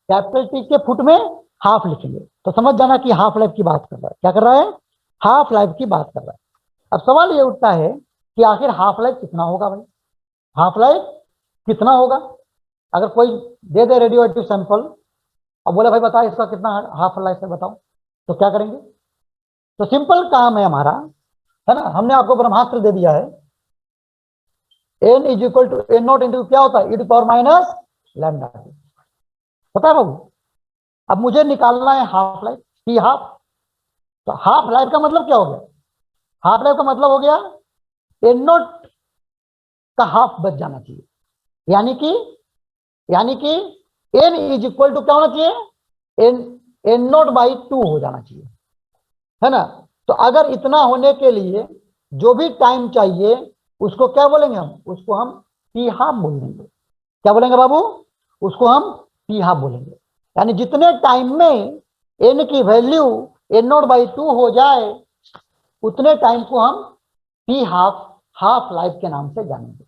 कैपिटल टी के फुट में हाफ लिखेंगे, तो समझ जाना कि हाफ लाइफ की बात कर रहा है। क्या कर रहा है? हाफ लाइफ की बात कर रहा है। अब सवाल ये उठता है कि आखिर हाफ लाइफ कितना होगा भाई, हाफ लाइफ कितना होगा? अगर कोई दे दे रेडियो एक्टिव सैंपल और बोले भाई बता इसका कितना हाफ लाइफ है, बताओ, तो क्या करेंगे? तो सिंपल काम है हमारा, है ना, हमने आपको ब्रह्मास्त्र दे दिया है, n is equal to N not into क्या होता है, e to power minus lambda. पता है बाबू? अब मुझे निकालना है हाफ लाइफ, टी हाफ। तो हाफ लाइफ का मतलब क्या हो गया? हाफ लाइफ का मतलब हो गया एन नॉट का हाफ बच जाना चाहिए, यानी कि एन इज इक्वल टू क्या होना चाहिए, एन नॉट बाई 2 हो जाना चाहिए, है ना। तो अगर इतना होने के लिए जो भी टाइम चाहिए उसको क्या बोलेंगे हम, उसको हम टी हाफ बोल देंगे। क्या बोलेंगे बाबू? उसको हम टी हाफ बोलेंगे। यानी जितने टाइम में एन की वैल्यू एन नॉट बाई 2 हो जाए उतने टाइम को हम टी हाफ, हाफ लाइफ के नाम से जानेंगे।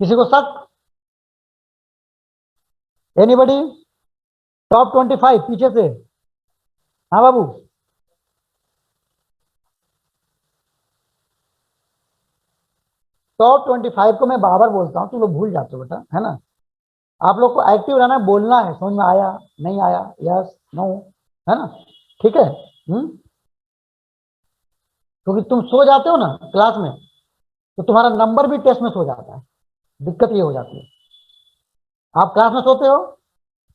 किसी को शक? एनीबडी? टॉप 25 पीछे से, हाँ बाबू। टॉप 25 को मैं बार बोलता हूं, तुम लोग भूल जाते हो बेटा, है ना। आप लोग को एक्टिव रहना है, बोलना है, समझ में आया नहीं आया, यस नो, है ना। ठीक है। क्योंकि तुम सो जाते हो ना क्लास में, तो तुम्हारा नंबर भी टेस्ट में सो जाता है। दिक्कत ये हो जाती है, आप क्लास में सोते हो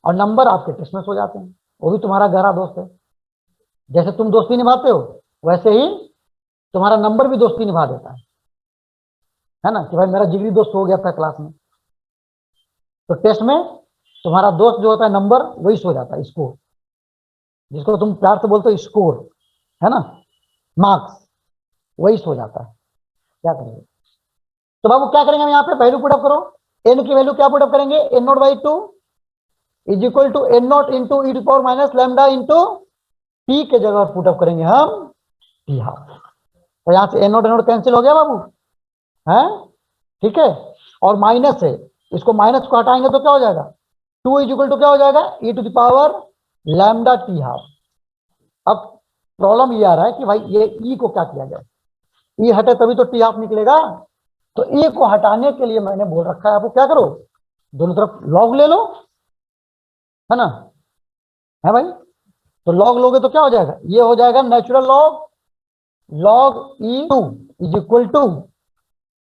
और नंबर आपके टेस्ट में सो जाते हैं। वो भी तुम्हारा गहरा दोस्त है, जैसे तुम दोस्ती निभाते हो वैसे ही तुम्हारा नंबर भी दोस्ती निभा देता है ना, कि भाई मेरा जिगरी दोस्त हो गया था क्लास में। तो टेस्ट में तुम्हारा दोस्त जो होता है नंबर, वही सो जाता है, स्कोर, जिसको तुम प्यार से बोलते हो स्कोर, है ना, मार्क्स, वही सो जाता है। क्या करेंगे? तो बाबू क्या करेंगे हम यहाँ पे, वैल्यू पुटअप करो। एन की वैल्यू क्या पुटअप करेंगे, N not by 2 is equal to N not into E to power minus lambda into T के जगह पुटअप करेंगे हम टी हाफ। तो यहाँ से एन नॉट कैंसिल हो गया बाबू, है, ठीक है। और माइनस है, इसको माइनस को हटाएंगे तो क्या हो जाएगा, 2 इज इक्वल टू क्या हो जाएगा, e to the power lambda T half. अब प्रॉब्लम ये आ रहा है कि भाई ये ई को क्या किया जाए, ई हटे तभी तो टी हाफ निकलेगा। तो ए को हटाने के लिए मैंने बोल रखा है आपको क्या करो, दोनों तरफ लॉग ले लो, है ना, है भाई। तो लॉग लोगे तो क्या हो जाएगा, ये हो जाएगा natural log log E2 is equal to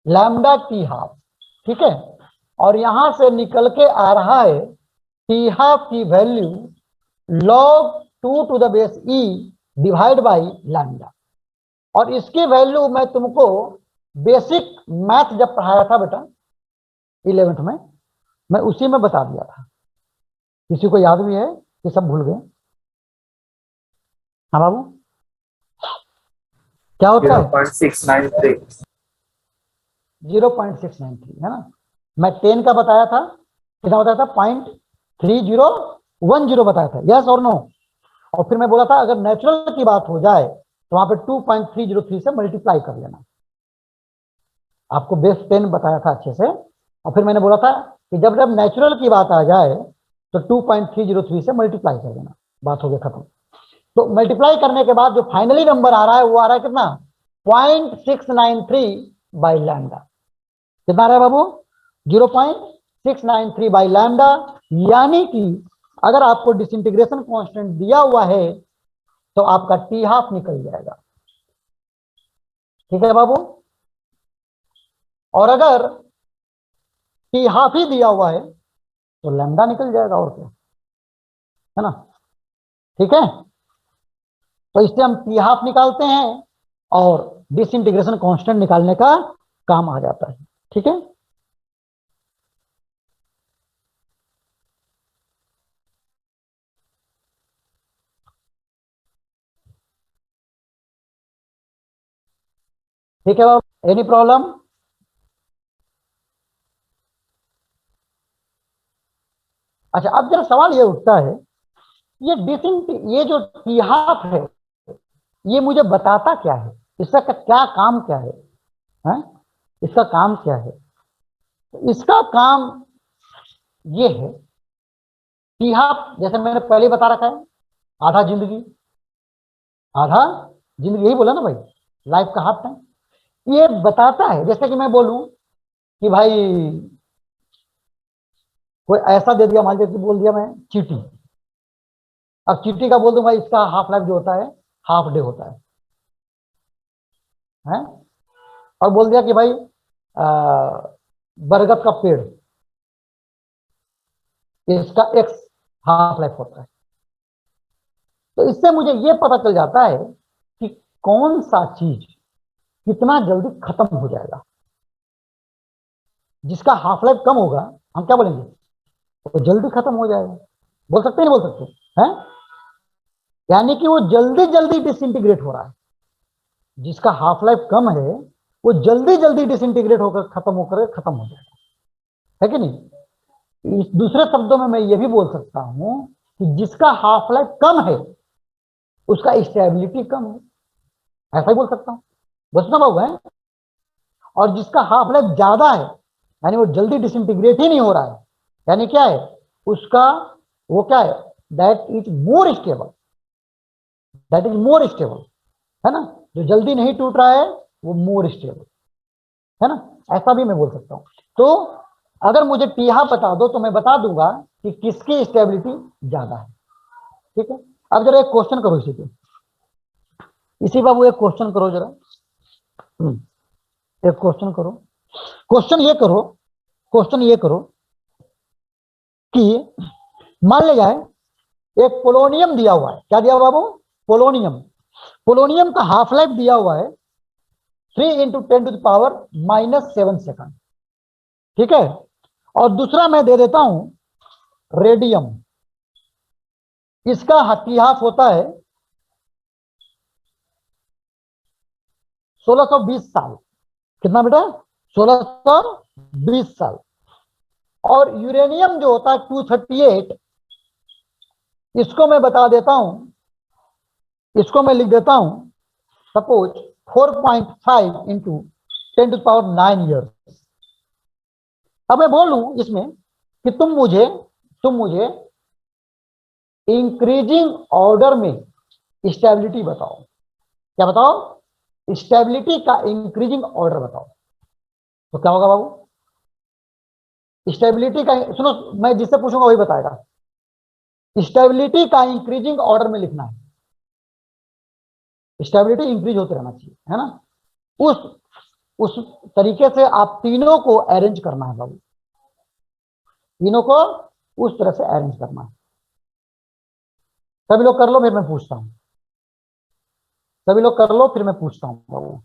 lambda T half, ठीक है। और यहां से निकल के आ रहा है टी हाफ की value log 2 to the base E divide by lambda. और इसकी वैल्यू मैं तुमको बेसिक मैथ जब पढ़ाया था बेटा 11th में, मैं उसी में बता दिया था। किसी को याद भी है कि सब भूल गए? हाँ बाबू, क्या होता है 0.693 0.693, है ना। मैं 10 का बताया था, कितना बताया था, 0.3010 बताया था, यस और नो। और फिर मैं बोला था अगर नेचुरल की बात हो जाए तो वहां पे 2.303 से मल्टीप्लाई कर लेना। आपको बेस 10 बताया था अच्छे से। और फिर मैंने बोला था कि जब जब नेचुरल की बात आ जाए तो 2.303 से मल्टीप्लाई कर देना, बात हो गया खत्म। तो मल्टीप्लाई करने के बाद जो फाइनली नंबर आ रहा है वो आ रहा है कितना, 0.693 बाई लैम्डा। कितना आ रहा है बाबू, 0.693 बाई लैम्डा। यानी कि अगर आपको डिसइंटीग्रेशन कांस्टेंट दिया हुआ है तो आपका टी हाफ निकल जाएगा, ठीक है बाबू। और अगर टी हाफ ही दिया हुआ है तो लैम्डा निकल जाएगा, और क्या, है ना, ठीक है। तो इससे हम टी हाफ निकालते हैं और डिसइंटीग्रेशन कांस्टेंट निकालने का काम आ जाता है, ठीक है। ठीक है बाबू, एनी प्रॉब्लम? अच्छा, अब जरा सवाल ये उठता है, ये जो टी हाफ है ये मुझे बताता क्या है, इसका क्या काम क्या है, हैं? इसका काम क्या है? तो इसका काम ये है, टी हाफ जैसे मैंने पहले बता रखा है, आधा जिंदगी, आधा जिंदगी, यही बोला ना भाई, लाइफ का हाफ टाइम। ये बताता है, जैसे कि मैं बोलूं कि भाई कोई ऐसा दे दिया, मान लीजिए कि बोल दिया मैं चींटी। अब चींटी का बोल दूंगा इसका हाफ लाइफ जो होता है हाफ डे होता है? और बोल दिया कि भाई बरगद का पेड़, इसका एक्स हाफ लाइफ होता है। तो इससे मुझे ये पता चल जाता है कि कौन सा चीज कितना जल्दी खत्म हो जाएगा। जिसका हाफ लाइफ कम होगा हम क्या बोलेंगे, वो जल्दी खत्म हो जाएगा। बोल सकते हैं, नहीं बोल सकते हैं? यानी कि वो जल्दी जल्दी डिसइंटीग्रेट हो रहा है। जिसका हाफ लाइफ कम है वो जल्दी जल्दी डिसइंटीग्रेट होकर खत्म हो जाएगा, है कि नहीं। इस दूसरे शब्दों में मैं ये भी बोल सकता हूं कि जिसका हाफ लाइफ कम है उसका स्टेबिलिटी कम है, ऐसा ही बोल सकता हूं, बोलता बाबू है। और जिसका हाफ लाइफ ज्यादा है यानी वो जल्दी डिसइंटीग्रेट ही नहीं हो रहा है, यानी क्या है उसका, वो क्या है, that is more stable, that is more stable, है ना। जो जल्दी नहीं टूट रहा है वो मोर स्टेबल, है ना, ऐसा भी मैं बोल सकता हूं। तो अगर मुझे टीहा बता दो तो मैं बता दूंगा कि किसकी स्टेबिलिटी ज्यादा है, ठीक है। अब जरा एक क्वेश्चन करो इसी पे, इसी बाबू एक क्वेश्चन करो जरा, एक क्वेश्चन करो। क्वेश्चन ये करो कि मान लिया जाए एक पोलोनियम दिया हुआ है, क्या दिया हुआ बाबू, पोलोनियम। पोलोनियम का हाफ लाइफ दिया हुआ है 3 × 10⁻⁻7 सेकंड, ठीक है। और दूसरा मैं दे देता हूं रेडियम, इसका हाफ होता है 1620 साल। कितना बेटा, 1620 साल। और यूरेनियम जो होता है 238, इसको मैं बता देता हूं, इसको मैं लिख देता हूं सपोज 4.5 × 10⁹ ईयर्स। अब मैं बोलूं इसमें कि तुम मुझे इंक्रीजिंग ऑर्डर में स्टेबिलिटी बताओ। क्या बताओ, स्टेबिलिटी का इंक्रीजिंग ऑर्डर बताओ। तो क्या होगा बाबू? स्टेबिलिटी का, सुनो मैं जिससे पूछूंगा वही बताएगा। स्टेबिलिटी का इंक्रीजिंग ऑर्डर में लिखना है। स्टेबिलिटी इंक्रीज होते रहना चाहिए, है ना। उस तरीके से आप तीनों को अरेंज करना है बाबू, तीनों को उस तरह से अरेंज करना है। सभी लोग कर लो, फिर मैं पूछता हूं। सभी लोग कर लो, फिर मैं पूछता हूं बाबू।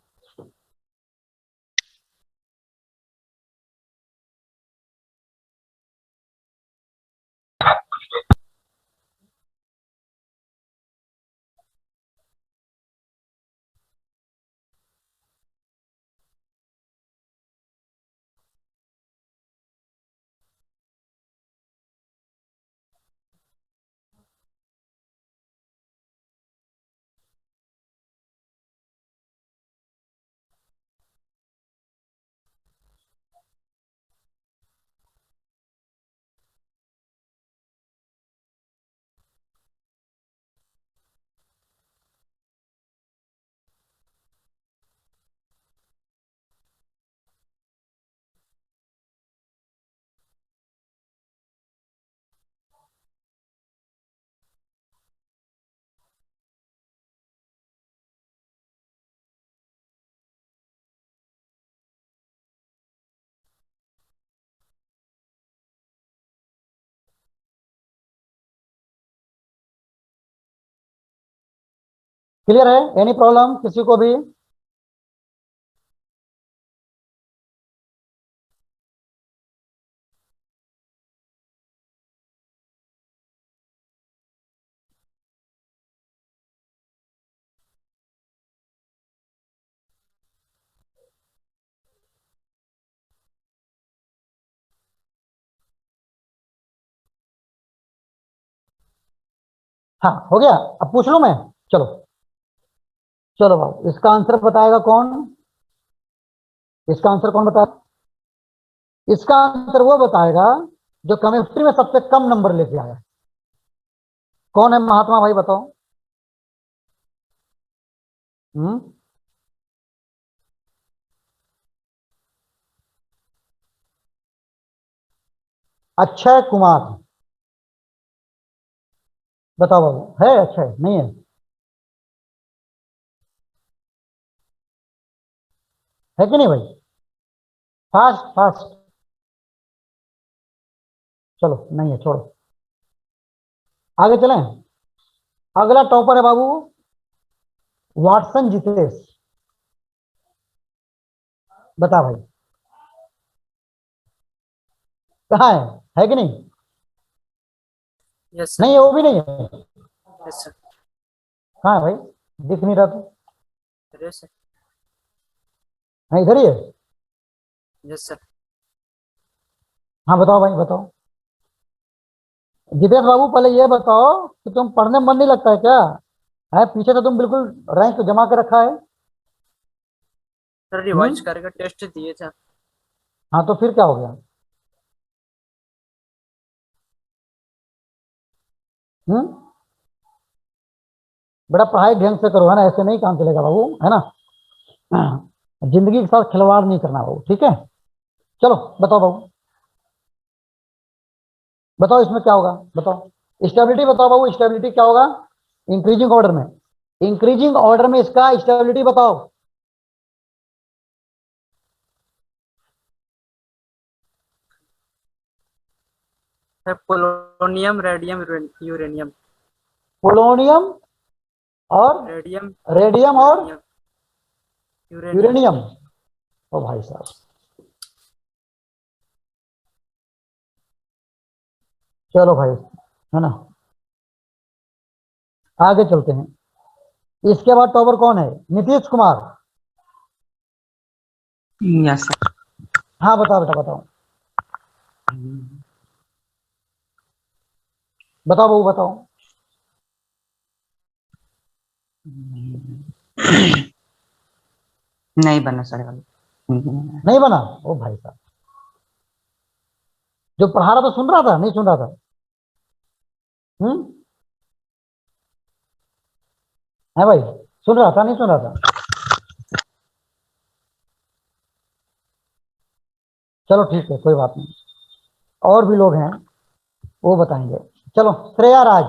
क्लियर है? एनी प्रॉब्लम किसी को भी? हाँ हो गया। अब पूछ लूं मैं? चलो चलो बाबू, इसका आंसर बताएगा कौन? इसका आंसर कौन बताएगा? इसका आंसर वो बताएगा जो केमिस्ट्री में सबसे कम नंबर लेके आया। कौन है महात्मा भाई, बताओ। हम्म। अक्षय कुमार। बताओ बाबू, है अक्षय? नहीं है? है कि नहीं भाई? Fast fast. चलो नहीं है, छोड़ो। आगे चलें। अगला टॉपर है बाबू वाटसन जितेश। बता भाई। कहाँ है कि नहीं? Yes sir. नहीं है, वो भी नहीं है। Yes sir. कहाँ है भाई? दिख नहीं रहा तो। अरे सर। हाँ इधर ही है। Yes sir. हाँ बताओ भाई, बताओ। जितेश बाबू पहले ये बताओ कि तुम पढ़ने में मन नहीं लगता है क्या? है पीछे तो तुम बिल्कुल रैंक जमा के रखा है। सर रिवाइज करके टेस्ट दिए थे। हाँ तो फिर क्या हो गया? हम्म। बड़ा पढ़ाई ढंग से करो, है ना, ऐसे नहीं काम चलेगा बाबू, है ना। जिंदगी के साथ खिलवाड़ नहीं करना बाबू, ठीक है। चलो बताओ बाबू, बताओ इसमें क्या होगा, बताओ स्टेबिलिटी बताओ बाबू, स्टेबिलिटी क्या होगा इंक्रीजिंग ऑर्डर में? इंक्रीजिंग ऑर्डर में इसका स्टेबिलिटी बताओ। Sir polonium, radium, uranium. Polonium और रेडियम, रेडियम और यूरेनियम, यूरेनियम। यूरेनियम। ओ भाई साहब, चलो भाई, है ना, आगे चलते हैं। इसके बाद टॉपर कौन है? नीतीश कुमार। Yes sir. हाँ बताओ बेटा, बताओ। बताओ बाबू, बताओ। नहीं बना सर। नहीं बना? ओ भाई साहब, जो पढ़ा रहा था सुन रहा था, नहीं सुन रहा था? हम्म। है भाई, सुन रहा था नहीं सुन रहा था? चलो ठीक है, कोई बात नहीं, और भी लोग हैं वो बताएंगे। चलो श्रेया राज।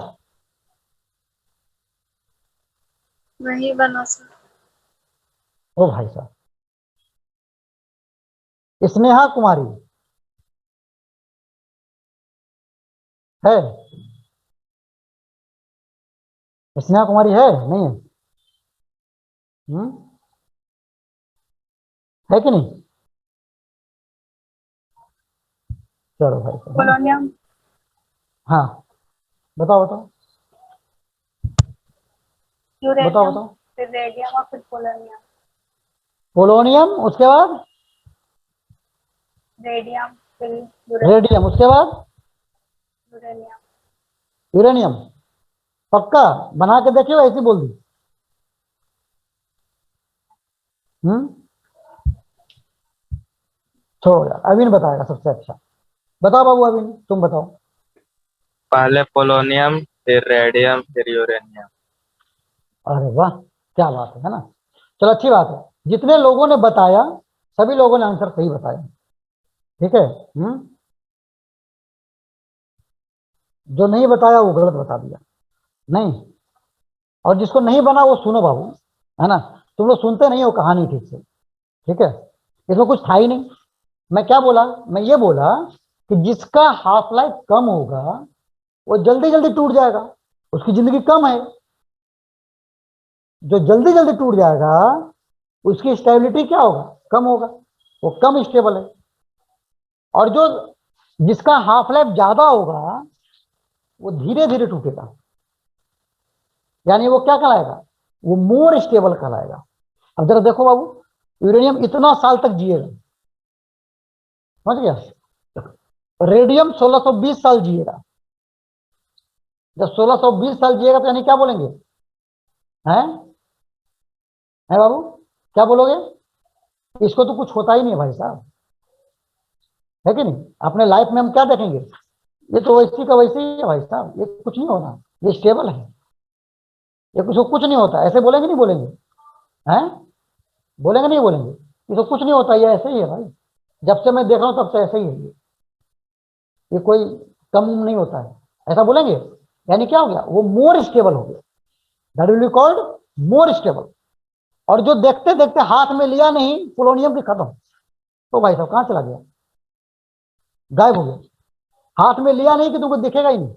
वही बना सर। ओ भाई साहब। स्नेहा कुमारी है? स्नेहा कुमारी है नहीं है? है कि नहीं? चलो भाई साहब, है ना? पोलोनियम। हाँ, बताओ बताओ बताओ यूरेनियम, बताओ। फिर रेडियम और फिर पोलोनियम। पोलोनियम, उसके बाद रेडियम, फिर यूरेनियम। रेडियम, उसके बाद यूरेनियम। यूरेनियम। पक्का? बना के देखियो, ऐसी बोल दी। हम्म छोड़ो यार, अविन बताएगा सबसे अच्छा। बताओ बाबू अविन, तुम बताओ। पहले पोलोनियम, फिर रेडियम, फिर यूरेनियम। अरे वाह, क्या बात है ना? चलो अच्छी बात है, जितने लोगों ने बताया सभी लोगों ने आंसर सही बताया। ठीक है। जो नहीं बताया वो गलत बता दिया। नहीं, और जिसको नहीं बना वो सुनो बाबू, है ना? तुम लोग सुनते नहीं हो कहानी ठीक से। ठीक है, इसमें कुछ था ही नहीं। मैं क्या बोला? मैं ये बोला कि जिसका हाफ लाइफ कम होगा वो जल्दी जल्दी टूट जाएगा, उसकी जिंदगी कम है। जो जल्दी जल्दी टूट जाएगा उसकी स्टेबिलिटी क्या होगा? कम होगा, वो कम स्टेबल है। और जो जिसका हाफ लाइफ ज्यादा होगा वो धीरे धीरे टूटेगा, यानी वो क्या कहलाएगा? वो मोर स्टेबल कहलाएगा। अब जरा देखो बाबू, यूरेनियम इतना साल तक जिएगा, समझ गया? रेडियम 1620 साल जिएगा। जब 1620 साल जिएगा तो यानी क्या बोलेंगे? हैं? है बाबू, क्या बोलोगे? इसको तो कुछ होता ही नहीं है भाई साहब, है कि नहीं? अपने लाइफ में हम क्या देखेंगे? ये तो वैसी का वैसे ही है भाई साहब, ये कुछ नहीं होना, ये स्टेबल है, ये कुछ नहीं होता। ऐसे बोलेंगे नहीं बोलेंगे? हैं? बोलेंगे नहीं बोलेंगे? इसको कुछ नहीं होता, ये ऐसे ही है भाई। जब से मैं देख रहा हूं तब से ऐसे ही है ये कोई कम नहीं होता है। ऐसा बोलेंगे? यानी क्या हो गया? वो मोर स्टेबल हो गया, that will be called more stable. और जो देखते देखते हाथ में लिया नहीं, पोलोनियम की खत्म, तो भाई साहब कहां चला गया? गायब हो गया। हाथ में लिया नहीं कि तुमको दिखेगा ही नहीं,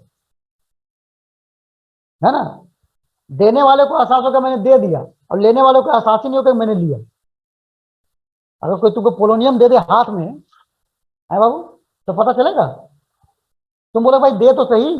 है ना? देने वाले को एहसास होगा मैंने दे दिया, और लेने वाले को एहसास ही नहीं होगा मैंने लिया। अगर कोई तुमको पोलोनियम दे दे हाथ में, है बाबू, तो पता चलेगा? तुम बोले भाई दे तो सही।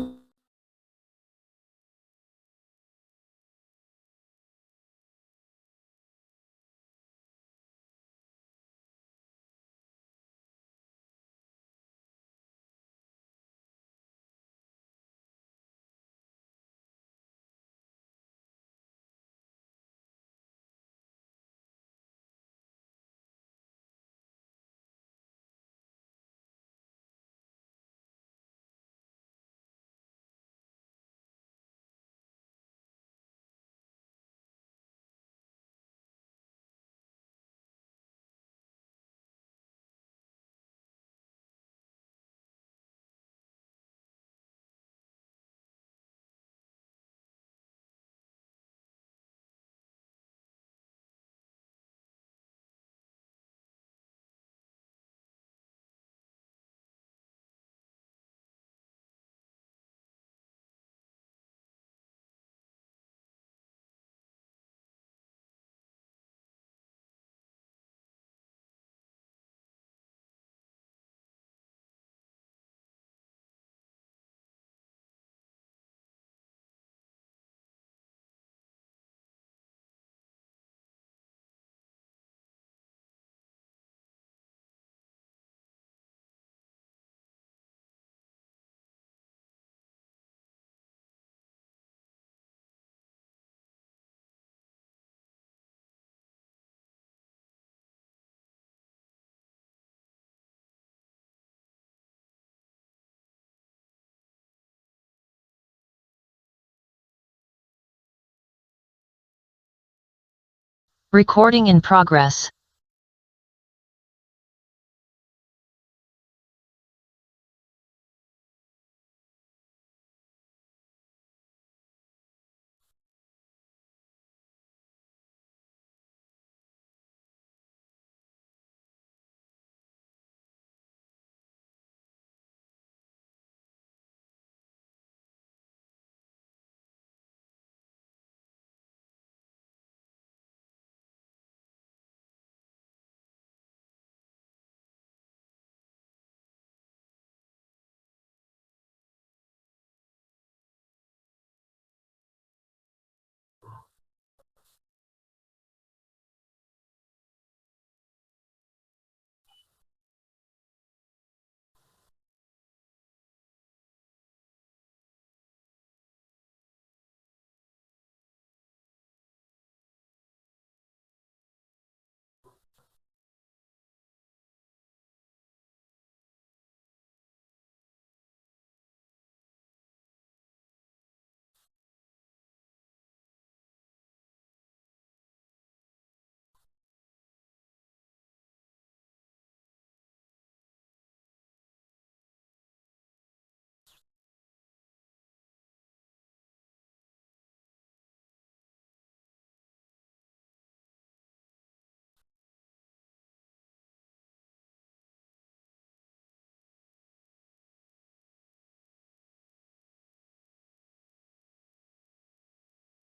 Recording in progress.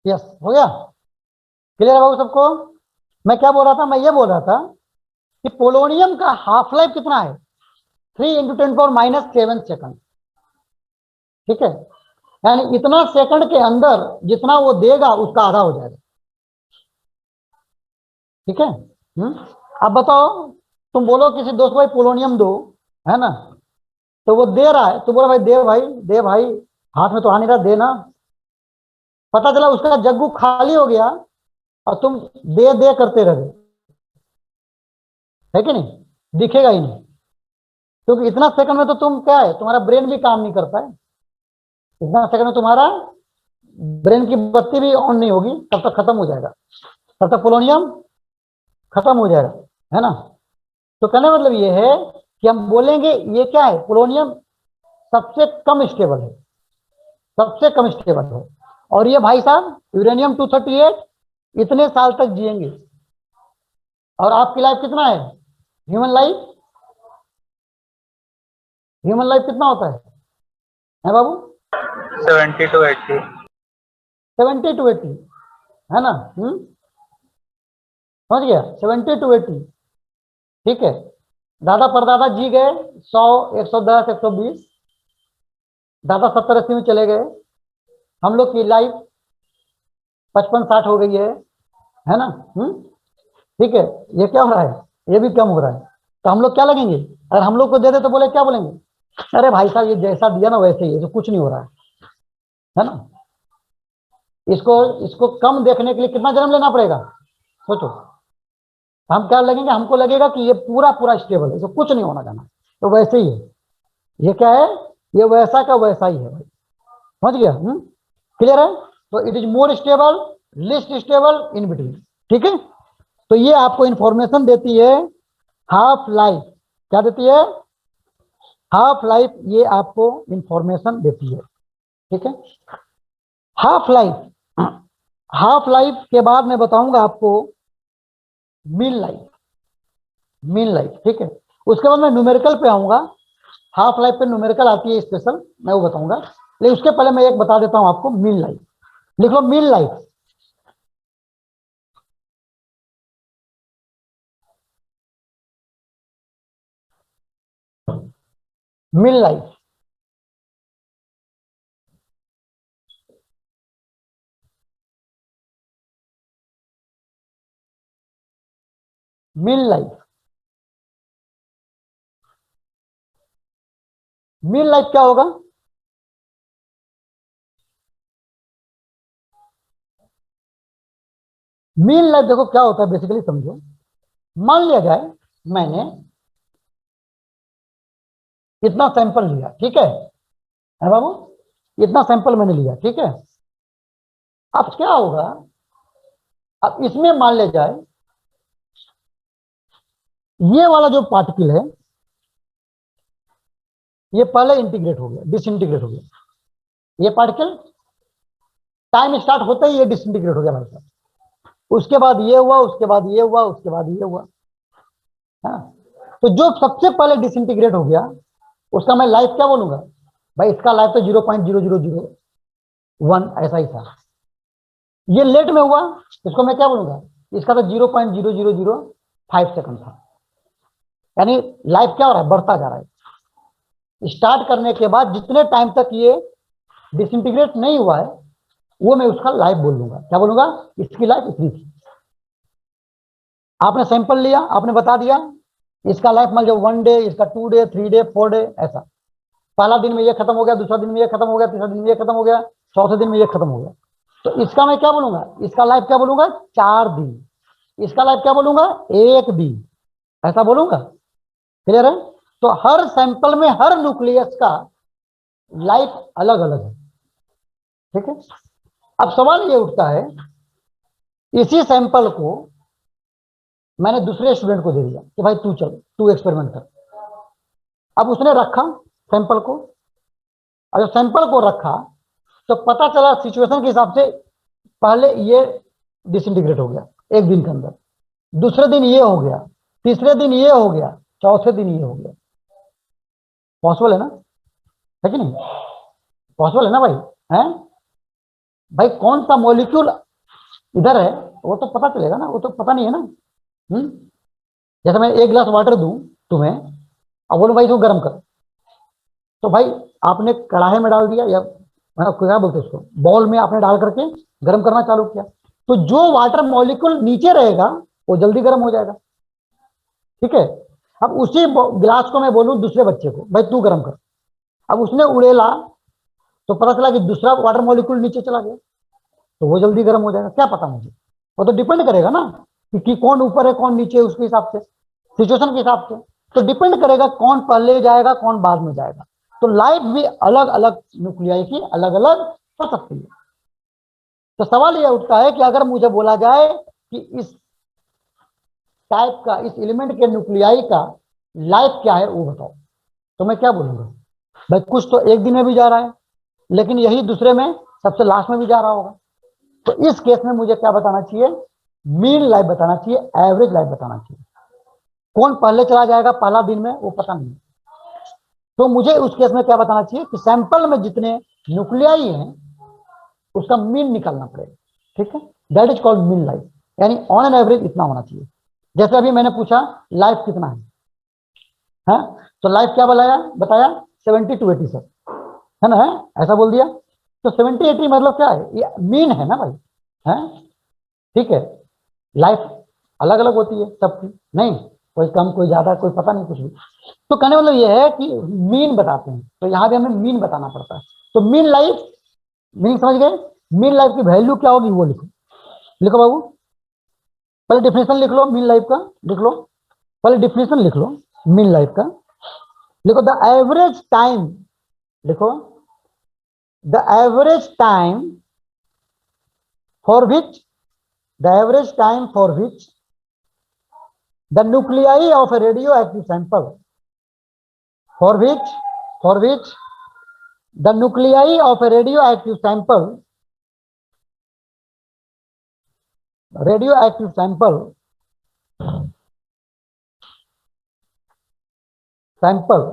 यस, हो गया? क्लियर है बाबू सबको? मैं क्या बोल रहा था? मैं ये बोल रहा था कि पोलोनियम का हाफ लाइफ कितना है? 3 × 10⁻⁷ सेकंड। ठीक है, यानी इतना सेकंड के अंदर जितना वो देगा उसका आधा हो जाएगा। ठीक है। अब बताओ, तुम बोलो किसी दोस्त भाई पोलोनियम दो, है ना, तो वो दे रहा है तो बोलो भाई दे भाई दे भाई, हाथ में तो आ नहीं रहा, देना। पता चला उसका जग्गू खाली हो गया और तुम दे करते रहे, है कि नहीं? दिखेगा ही नहीं, क्योंकि इतना सेकंड में तो तुम क्या है, तुम्हारा ब्रेन भी काम नहीं करता है। इतना सेकंड में तुम्हारा ब्रेन की बत्ती भी ऑन नहीं होगी, तब तक खत्म हो जाएगा, तब तक पोलोनियम खत्म हो जाएगा, है ना? तो कहने का मतलब ये है कि हम बोलेंगे ये क्या है, पोलोनियम सबसे कम स्टेबल है, सबसे कम स्टेबल है। और ये भाई साहब यूरेनियम 238 इतने साल तक जिएंगे। और आपकी लाइफ कितना है? ह्यूमन लाइफ, ह्यूमन लाइफ कितना होता है बाबू? 70 to 80। 70 to 80, है ना? समझ गया? 70 to 80। ठीक है, दादा परदादा जी गए 100, 110, 120, दादा 70, 80 में चले गए। हम लोग की लाइफ 55, 60 हो गई है ना? ठीक है, ये क्या हो रहा है? ये भी कम हो रहा है। तो हम लोग क्या लगेंगे? अगर हम लोग को दे दे तो बोले क्या बोलेंगे? अरे भाई साहब ये जैसा दिया ना वैसे ही है, तो कुछ नहीं हो रहा है ना? इसको इसको कम देखने के लिए कितना जन्म लेना पड़ेगा सोचो। हम क्या लगेंगे? हमको लगेगा कि ये पूरा पूरा स्टेबल है, इसको कुछ नहीं होना जाना, तो वैसे ही है। ये क्या है? ये वैसा का वैसा ही है भाई। समझ गया? क्लियर है? तो it is more stable, list stable, in between. ठीक है, तो ये आपको इंफॉर्मेशन देती है हाफ लाइफ। क्या देती है? हाफ लाइफ, ये आपको इंफॉर्मेशन देती है। ठीक है, हाफ लाइफ, हाफ लाइफ के बाद मैं बताऊंगा आपको मीन लाइफ, मीन लाइफ। ठीक है, उसके बाद मैं न्यूमेरिकल पे आऊंगा। हाफ लाइफ पे न्यूमेरिकल आती है स्पेशल, मैं वो बताऊंगा, लेकिन उसके पहले मैं एक बता देता हूं आपको मीन लाइफ। लिख लो mean life. Mean life, mean life, mean life क्या होगा? मीन लाइफ देखो क्या होता है बेसिकली, समझो। मान लिया जाए मैंने इतना सैंपल लिया, ठीक है बाबू, इतना सैंपल मैंने लिया, ठीक है। अब क्या होगा? अब इसमें मान लिया जाए ये वाला जो पार्टिकल है ये पहले इंटीग्रेट हो गया, डिसइंटीग्रेट हो गया। ये पार्टिकल टाइम स्टार्ट होते ही ये डिसइंटीग्रेट हो गया भाई साहब। उसके बाद ये हुआ, उसके बाद ये हुआ, उसके बाद ये हुआ, है। तो जो सबसे पहले डिसइंटीग्रेट हो गया उसका मैं लाइफ क्या बोलूंगा भाई? इसका लाइफ तो 0.0001 ऐसा ही था। ये लेट में हुआ, इसको मैं क्या बोलूंगा? इसका तो 0.0005 सेकंड था। यानी लाइफ क्या हो रहा है? बढ़ता जा रहा है। स्टार्ट करने के बाद जितने टाइम तक ये डिसइंटीग्रेट नहीं हुआ है वो मैं उसका लाइफ बोल लूंगा। क्या बोलूंगा? इसकी लाइफ इतनी थी। आपने सैंपल लिया, आपने बता दिया इसका लाइफ मान लो 1 डे, इसका 2 डे, 3 डे, 4 डे, ऐसा। पहला दिन में ये खत्म हो गया, दूसरा दिन में ये खत्म हो गया, तीसरा दिन में ये खत्म हो गया, चौथे दिन में ये खत्म हो गया। तो इसका मैं क्या बोलूंगा? इसका लाइफ क्या बोलूंगा? 4 दिन। इसका लाइफ क्या बोलूंगा? 1 दिन, ऐसा बोलूंगा। क्लियर है? तो हर सैंपल में हर न्यूक्लियस का लाइफ अलग अलग है। ठीक है, अब सवाल ये उठता है, इसी सैंपल को मैंने दूसरे स्टूडेंट को दे दिया कि भाई तू चल, तू एक्सपेरिमेंट कर। अब उसने रखा सैंपल को, और जब सैंपल को रखा तो पता चला सिचुएशन के हिसाब से पहले ये डिसइंटीग्रेट हो गया 1 दिन के अंदर, दूसरे दिन ये हो गया, तीसरे दिन ये हो गया, चौथे दिन ये हो गया। पॉसिबल है ना? है कि नहीं? पॉसिबल है ना भाई? है? भाई कौन सा मॉलिक्यूल इधर है वो तो पता चलेगा ना, वो तो पता नहीं है ना। जैसे मैं एक गिलास वाटर दूं तुम्हें, अब बोलो भाई इसको गर्म कर, तो भाई आपने कढ़ाई में डाल दिया या मतलब क्या बोलते हैं उसको, बॉल में आपने डाल करके गर्म करना चालू किया, तो जो वाटर मॉलिक्यूल नीचे रहेगा वो जल्दी गर्म हो जाएगा। ठीक है, अब उसी गिलास को मैं बोलूं दूसरे बच्चे को भाई तू गर्म कर, अब उसने उड़ेला तो पता चला कि दूसरा वाटर मॉलिक्यूल नीचे चला गया, तो वो जल्दी गर्म हो जाएगा। क्या पता मुझे, वो तो डिपेंड करेगा ना कि कौन ऊपर है कौन नीचे है, उसके हिसाब से सिचुएशन के हिसाब से तो डिपेंड करेगा कौन पहले जाएगा कौन बाद में जाएगा। तो लाइफ भी अलग अलग न्यूक्लियाई की अलग अलग हो सकती है। तो सवाल यह उठता है कि अगर मुझे बोला जाए कि इस टाइप का, इस एलिमेंट के न्यूक्लियाई का लाइफ क्या है वो बताओ, तो मैं क्या बोलूंगा? भाई कुछ तो एक दिन में भी जा रहा है, लेकिन यही दूसरे में सबसे लास्ट में भी जा रहा होगा। तो इस केस में मुझे क्या बताना चाहिए? मीन लाइफ बताना चाहिए, एवरेज लाइफ बताना चाहिए। कौन पहले चला जाएगा पहला दिन में वो पता नहीं, तो मुझे उस केस में क्या बताना चाहिए कि सैंपल में जितने न्यूक्लियाई हैं उसका मीन निकालना पड़ेगा। ठीक है, that is called mean life, यानी ऑन एन एवरेज इतना होना चाहिए। जैसे अभी मैंने पूछा लाइफ कितना है, तो लाइफ क्या बताया 70 to 80 सर, है ना, ऐसा बोल दिया। तो 70-80 मतलब क्या है? ये मीन है ना भाई, है। ठीक है, लाइफ अलग अलग होती है सबकी, नहीं कोई कम कोई ज्यादा कोई पता नहीं कुछ भी। तो कहने मतलब ये है कि मीन बताते हैं, तो यहाँ भी हमें मीन बताना पड़ता है। तो मीन लाइफ, मीन समझ गए? मीन लाइफ की वैल्यू क्या होगी वो लिखो, लिखो बाबू, पहले डिफिनेशन लिख लो मीन लाइफ का, लिख लो पहले डिफिनेशन लिख लो मीन लाइफ का, लिखो द एवरेज टाइम, लिखो the average time for which, the average time for which the nuclei of a radioactive sample, for which the nuclei of a radioactive sample sample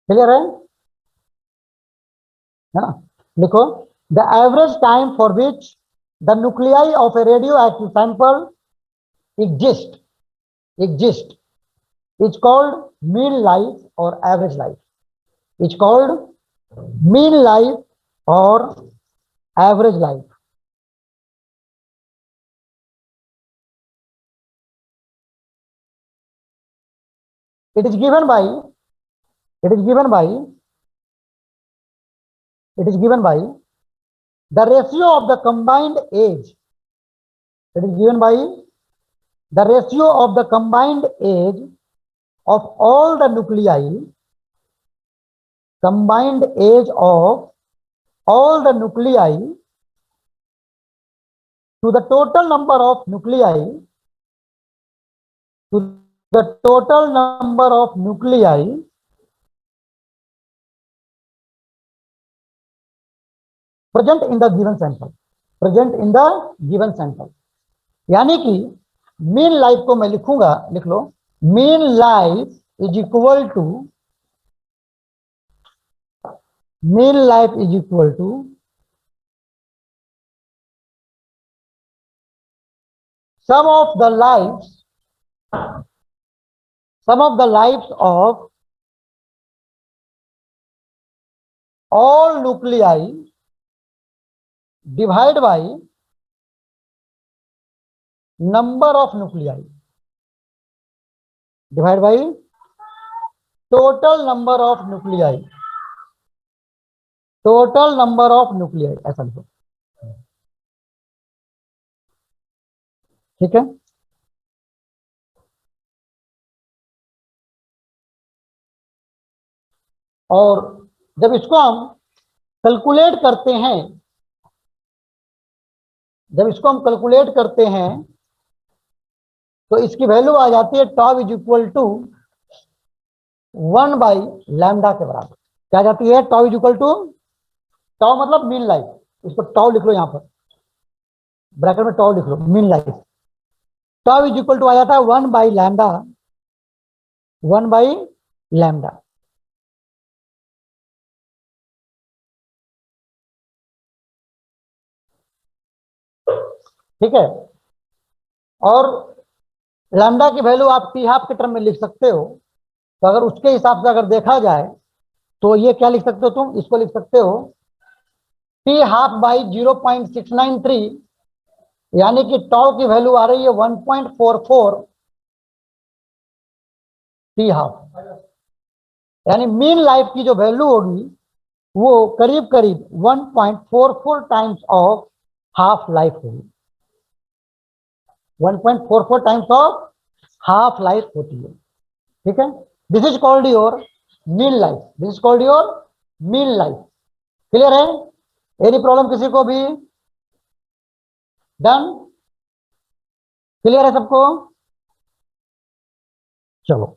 clear है ना? लिखो the average time for which the nuclei of A radioactive sample exist is called mean life or average life, is called mean life or average life. It is given by the ratio of the combined age. It is given by the ratio of the combined age of all the nuclei, combined age of all the nuclei to the total number of nuclei, to the total number of nuclei present in the given sample, present in the given sample। यानी कि mean life को मैं लिखूंगा, लिख लो mean life is equal to, mean life is equal to sum of the lives of all nuclei divided by number of nuclei, divided by total number of nuclei, total number of nuclei, ऐसा लिखो। ठीक है, और जब इसको हम calculate करते हैं, जब इसको हम कैलकुलेट करते हैं तो इसकी वैल्यू आ जाती है tau is equal to 1 by lambda के बराबर। क्या जाती है? tau is equal to, tau मतलब मीन लाइफ, इसको tau लिख लो, यहां पर ब्रैकेट में tau लिख लो, mean life. tau is equal to आ जाता है 1 बाई लैम्डा, 1 बाई लैम्डा। ठीक है, और लैम्डा की वैल्यू आप टी हाफ के टर्म में लिख सकते हो। तो अगर उसके हिसाब से अगर देखा जाए तो ये क्या लिख सकते हो तुम, इसको लिख सकते हो टी हाफ बाई 0.693, यानी कि टॉ की वैल्यू आ रही है 1.44 टी हाफ, यानी मीन लाइफ की जो वैल्यू होगी वो करीब करीब 1.44 टाइम्स ऑफ हाफ लाइफ होगी। 1.44 टाइम्स ऑफ हाफ लाइफ होती है। ठीक है, this is called your mean life, this is called your mean life. Clear है? एनी प्रॉब्लम किसी को भी? डन? क्लियर है सबको? चलो,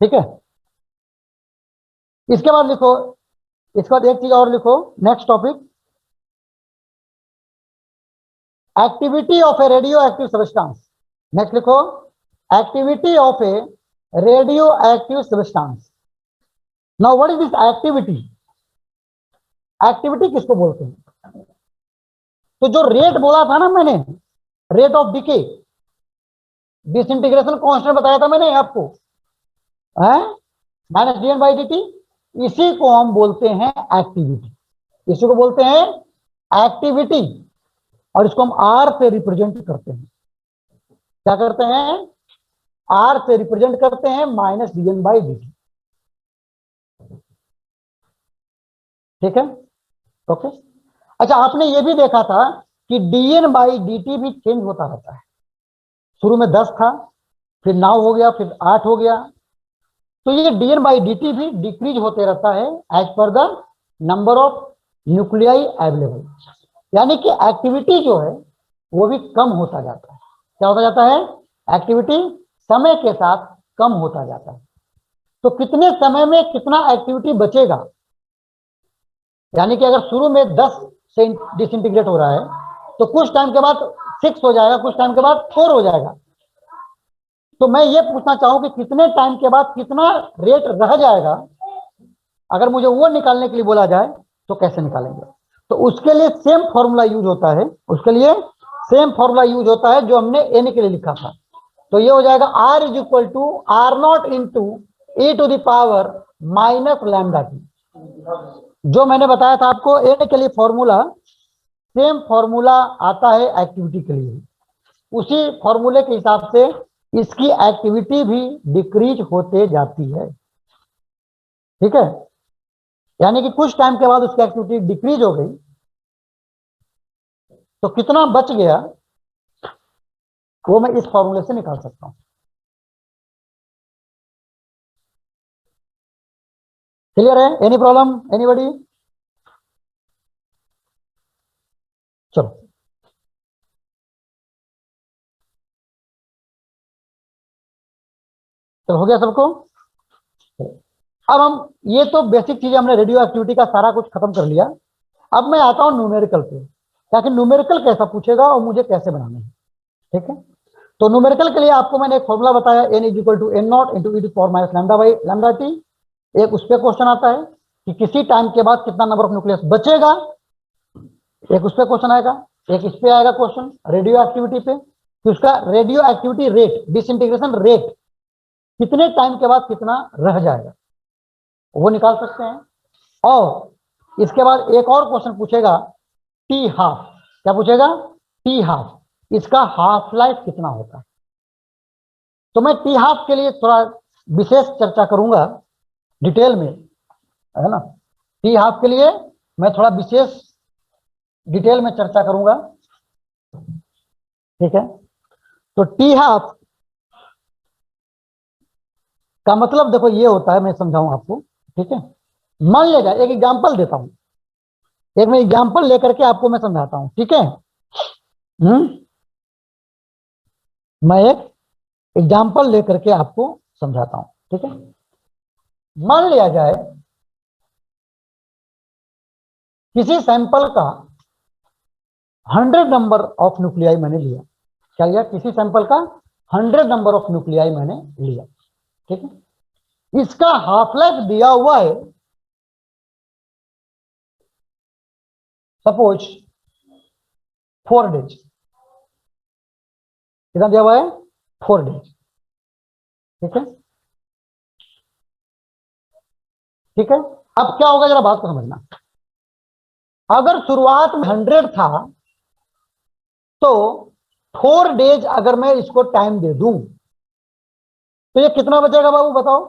ठीक है, इसके बाद लिखो, इसके बाद एक चीज और लिखो, next topic, activity of a radioactive substance. Next लिखो, activity of a radioactive substance. Now what is this activity? Activity किसको बोलते हैं? तो जो रेट बोला था ना मैंने, rate of decay, disintegration constant बताया था मैंने आपको, minus D N by D T, इसी को हम बोलते हैं एक्टिविटी, इसी को बोलते हैं एक्टिविटी। और इसको हम आर से रिप्रेजेंट करते हैं। क्या करते हैं? आर से रिप्रेजेंट करते हैं, minus D N by D T. ठीक है, ओके। अच्छा, आपने ये भी देखा था कि D N by D T भी चेंज होता रहता है। शुरू में 10 था, फिर 9 हो गया, फिर 8 हो गया। तो ये D N by D T भी डिक्रीज होते रहता है as per the number of nuclei available, यानी कि एक्टिविटी जो है वो भी कम होता जाता है। क्या होता जाता है? एक्टिविटी समय के साथ कम होता जाता है। तो कितने समय में कितना एक्टिविटी बचेगा, यानी कि अगर शुरू में 10 से डिसइंटीग्रेट हो रहा है तो कुछ टाइम के बाद 6 हो जाएगा, कुछ टाइम के बाद 4 हो जाएगा। तो मैं ये पूछना चाहूं कि कितने टाइम के बाद कितना रेट रह जाएगा, अगर मुझे वो निकालने के लिए बोला जाए तो कैसे निकालेंगे? तो उसके लिए सेम फॉर्मूला यूज होता है, उसके लिए सेम फॉर्मूला यूज होता है जो हमने एन के लिए लिखा था। तो ये हो जाएगा R is equal to R nought into E to the power minus lambda T. जो मैंने बताया था आपको एन के लिए फॉर्मूला, सेम फॉर्मूला आता है एक्टिविटी के लिए। उसी फॉर्मूले के हिसाब से इसकी एक्टिविटी भी डिक्रीज होते जाती है। ठीक है, यानी कि कुछ टाइम के बाद उसकी एक्टिविटी डिक्रीज हो गई तो कितना बच गया वो मैं इस फॉर्मूले से निकाल सकता हूं। क्लियर है? Any problem? एनीबॉडी? चलो, तो हो गया सबको? अब हम ये तो बेसिक चीजें हमने रेडियो एक्टिविटी का सारा कुछ खत्म कर लिया। अब मैं आता हूं न्यूमेरिकल पे, ताकि न्यूमेरिकल कैसा पूछेगा और मुझे कैसे बनाना है। ठीक है, तो न्यूमेरिकल के लिए आपको मैंने एक फॉर्मूला बताया, N is equal to N not into E to power minus lambda by lambda T. एक उस पर क्वेश्चन आता है कि किसी टाइम के बाद कितना नंबर ऑफ न्यूक्लियस बचेगा, एक उस पर क्वेश्चन आएगा। एक इस पे आएगा क्वेश्चन रेडियो एक्टिविटी पे कि उसका radio activity rate, disintegration rate कितने टाइम के बाद कितना रह जाएगा, वो निकाल सकते हैं। और इसके बाद एक और क्वेश्चन पूछेगा टी हाफ। क्या पूछेगा? टी हाफ, इसका हाफ लाइफ कितना होता है। तो मैं टी हाफ के लिए थोड़ा विशेष चर्चा करूंगा डिटेल में, है ना। टी हाफ के लिए मैं थोड़ा विशेष डिटेल में चर्चा करूंगा। ठीक है, तो टी हाफ का मतलब देखो ये होता है, मैं समझाऊं आपको। ठीक है, मान लेगा, एक एग्जाम्पल देता हूं, एक मैं एग्जाम्पल लेकर के आपको मैं समझाता हूं, ठीक है। मैं एक एग्जाम्पल लेकर के आपको समझाता हूं, ठीक है। मान लिया जाए किसी सैंपल का 100 नंबर ऑफ न्यूक्लियाई मैंने लिया, क्या लिया, किसी सैंपल का 100 नंबर ऑफ न्यूक्लियाई मैंने लिया, ठीक है। इसका हाफ लाइफ दिया हुआ है सपोज 4 डेज, कितना दिया हुआ है, 4 डेज, ठीक है, ठीक है। अब क्या होगा जरा बात को समझना, अगर शुरुआत में 100 था तो 4 डेज अगर मैं इसको टाइम दे दूं तो ये कितना बचेगा बाबू, बताओ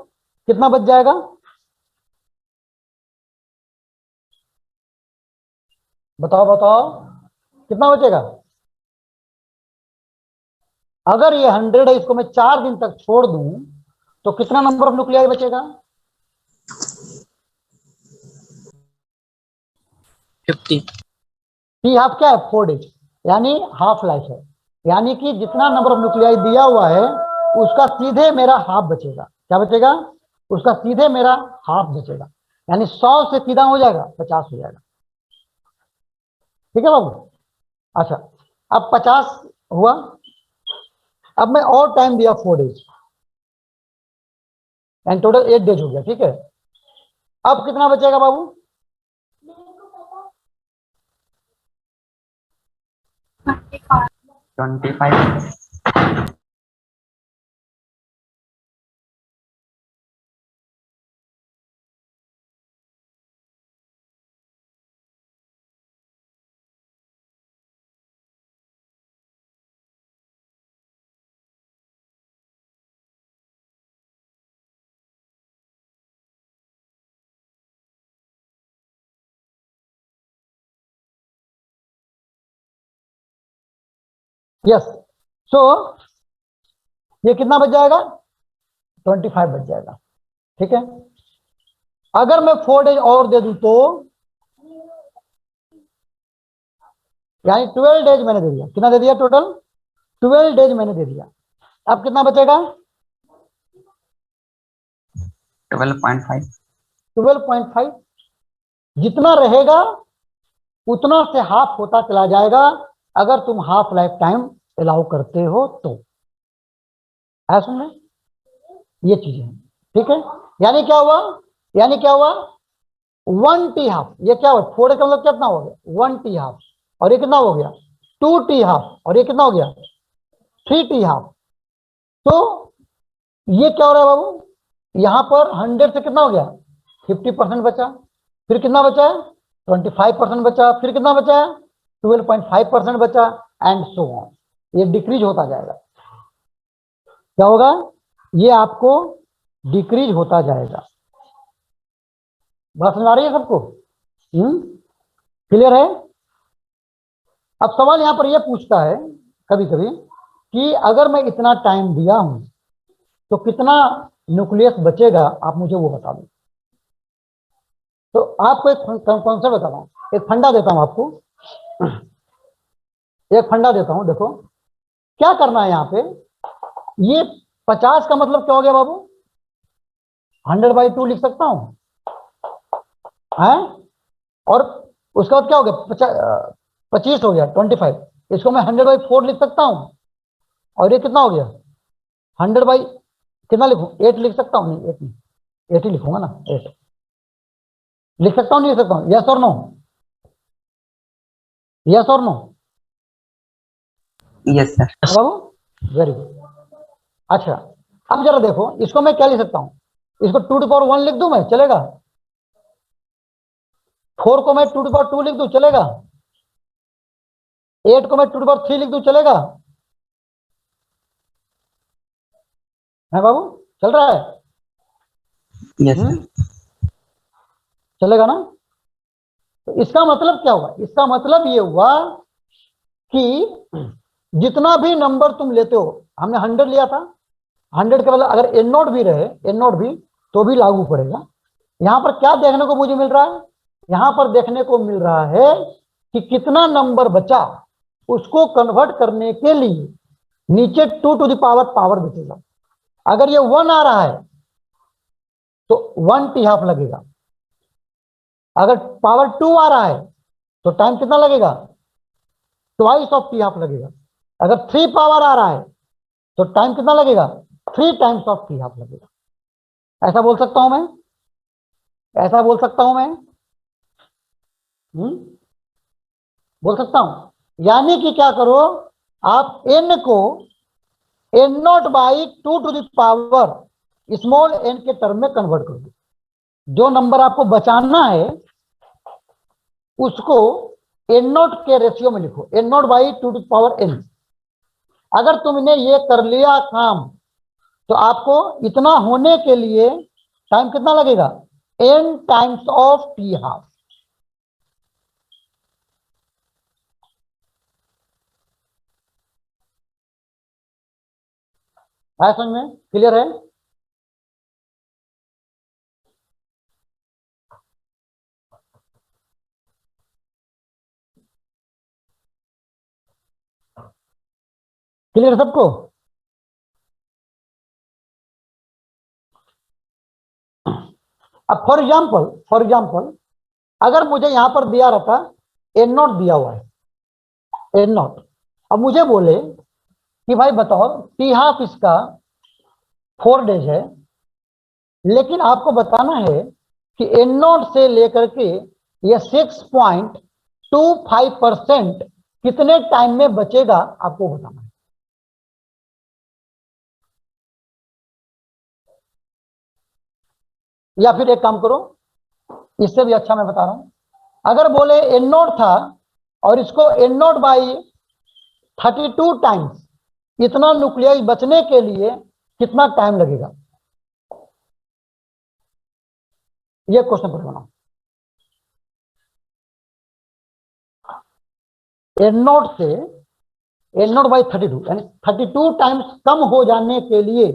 कितना बच जाएगा, बताओ बताओ कितना बचेगा। अगर ये 100 है, इसको मैं 4 दिन तक छोड़ दूं तो कितना नंबर ऑफ न्यूक्लियाई बचेगा, 50। टी हाफ क्या है, 4 डेज, यानी हाफ लाइफ है, यानी कि जितना नंबर ऑफ न्यूक्लियाई दिया हुआ है उसका सीधे मेरा हाफ बचेगा, क्या बचेगा, उसका सीधे मेरा हाफ बचेगा, यानी 100 से सीधा हो जाएगा 50 हो जाएगा, ठीक है बाबू। अच्छा, अब 50 हुआ, अब मैं और टाइम दिया 4 डेज, एंड टोटल 8 डेज हो गया, ठीक है। अब कितना बचेगा बाबू, 25। यस, सो ये कितना बच जाएगा, 25 बच जाएगा, ठीक है। अगर मैं 4 डेज और दे दूं तो यानी 12 डेज मैंने दे दिया, कितना दे दिया, टोटल 12 डेज मैंने दे दिया, अब कितना बचेगा, 12.5। 12.5, जितना रहेगा उतना से हाफ होता चला जाएगा अगर तुम हाफ लाइफ टाइम अलाउ करते हो तो, ऐसा सुन ये चीजें हैं, ठीक है। यानी क्या हुआ, यानी क्या हुआ, 1 टी हाफ, ये क्या हुआ, 4 का मतलब कितना हो गया, 1 टी हाफ, और ये कितना हो गया, 2 टी हाफ, और ये कितना हो गया, 3 टी हाफ। तो ये क्या हो रहा है बाबू, यहां पर 100 से कितना हो गया, 50% बचा, फिर कितना बचा है, 25% बचा, फिर कितना बचा है, 12.5% बचा, एंड सो ऑन, ये डिक्रीज होता जाएगा, क्या होगा, ये आपको डिक्रीज होता जाएगा। बात समझ आ रही है सबको, क्लियर है। अब सवाल यहां पर यह पूछता है कभी कभी कि अगर मैं इतना टाइम दिया हूं तो कितना न्यूक्लियस बचेगा, आप मुझे वो बता दो। तो आपको एक कॉन्सेप्ट बताता हूं, एक फंडा देता हूं आपको, एक फंडा देता हूं, देखो क्या करना है यहां पे, ये 50 का मतलब क्या हो गया बाबू, 100/2 लिख सकता हूं है, और उसके बाद क्या हो गया, 25 हो गया, 25, इसको मैं 100/4 लिख सकता हूं, और ये कितना हो गया, 100 बाई कितना लिखूं, 8 लिख सकता हूं, नहीं 8 नहीं, 8 ही लिखूंगा ना, 8 लिख सकता हूं, नहीं लिख सकता हूं, यस और नो, यस और नो, यस सर। बाबू वेरी गुड। अच्छा, अब जरा देखो, इसको मैं क्या लिख सकता हूं, इसको 2^1 लिख दूं मैं, चलेगा, 4 को मैं 2^2 लिख दूं, चलेगा, 8 को मैं 2^3 लिख दूं, चलेगा, है बाबू, चल रहा है, यस सर। चलेगा ना। तो इसका मतलब क्या हुआ, इसका मतलब ये हुआ कि जितना भी नंबर तुम लेते हो, हमने 100 लिया था, 100 के मतलब अगर N0 भी रहे, N0 भी तो भी लागू पड़ेगा, यहां पर क्या देखने को मुझे मिल रहा है, यहां पर देखने को मिल रहा है कि कितना नंबर बचा, उसको कन्वर्ट करने के लिए नीचे 2 टू द पावर बचेगा। अगर ये 1 आ रहा है तो 1 टी हाफ लगेगा, अगर पावर 2 आ रहा है तो टाइम कितना लगेगा, ट्वाइस ऑफ टी हाफ लगेगा। अगर 3 पावर आ रहा है तो टाइम कितना लगेगा, 3 टाइम्स ऑफ टी हाफ लगेगा। ऐसा बोल सकता हूं मैं, ऐसा बोल सकता हूं मैं, बोल सकता हूं। यानी कि क्या करो, आप n को n0 by 2 to the power small n के टर्म में कन्वर्ट कर दो। जो नंबर आपको बचाना है उसको n0 के रेशियो में लिखो, n0 by 2 to power n। अगर तुमने ये कर लिया काम तो आपको इतना होने के लिए टाइम कितना लगेगा, n times of T half. है समझ में, क्लियर है? क्लियर सबको? अब फॉर एग्जाम्पल अगर मुझे यहां पर दिया रहता n0 दिया हुआ है n0, अब मुझे बोले कि भाई बताओ टी हाफ इसका 4 डेज है, लेकिन आपको बताना है कि n0 से लेकर के ये 6.25% कितने टाइम में बचेगा आपको बताना है। या फिर एक काम करो, इससे भी अच्छा मैं बता रहा हूं, अगर बोले n0 था और इसको n0 बाई 32 टाइम्स इतना न्यूक्लियस बचने के लिए कितना टाइम लगेगा, ये क्वेश्चन पर बनाओ। n0 से n0 बाई 32 यानी 32 टाइम्स कम हो जाने के लिए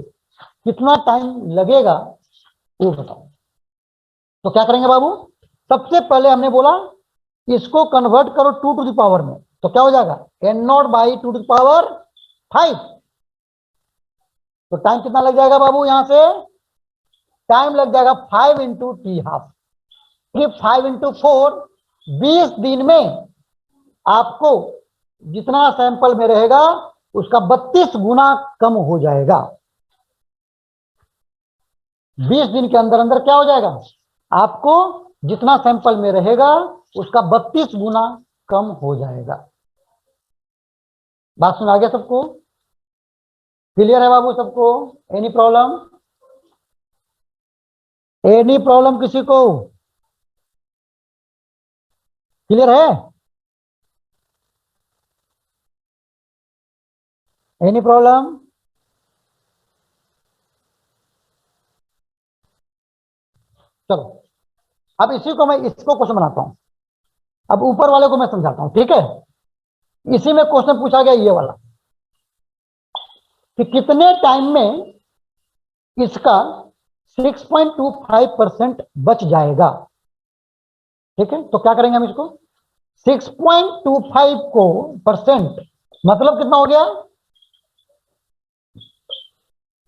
कितना टाइम लगेगा वो बताओ। तो क्या करेंगे बाबू, सबसे पहले हमने बोला इसको कन्वर्ट करो 2 टू द पावर में, तो क्या हो जाएगा n0 by 2 to the power 5। तो टाइम कितना लग जाएगा बाबू, यहां से टाइम लग जाएगा 5 इंटू टी हाफ। 5 इंटू 4 20 दिन में आपको जितना सैंपल में रहेगा उसका 32 गुना कम हो जाएगा। 20 दिन के अंदर अंदर क्या हो जाएगा, आपको जितना सैंपल में रहेगा उसका 32 गुना कम हो जाएगा। बात सुना गया सबको? क्लियर है बाबू सबको? Any problem? एनी प्रॉब्लम किसी को? क्लियर है? Any problem? चलो अब इसी को मैं इसको क्वेश्चन बनाता हूं, अब ऊपर वाले को मैं समझाता हूं, ठीक है? इसी में क्वेश्चन पूछा गया ये वाला कि कितने टाइम में इसका 6.25% बच जाएगा। ठीक है, तो क्या करेंगे हम इसको, 6.25 को परसेंट मतलब कितना हो गया,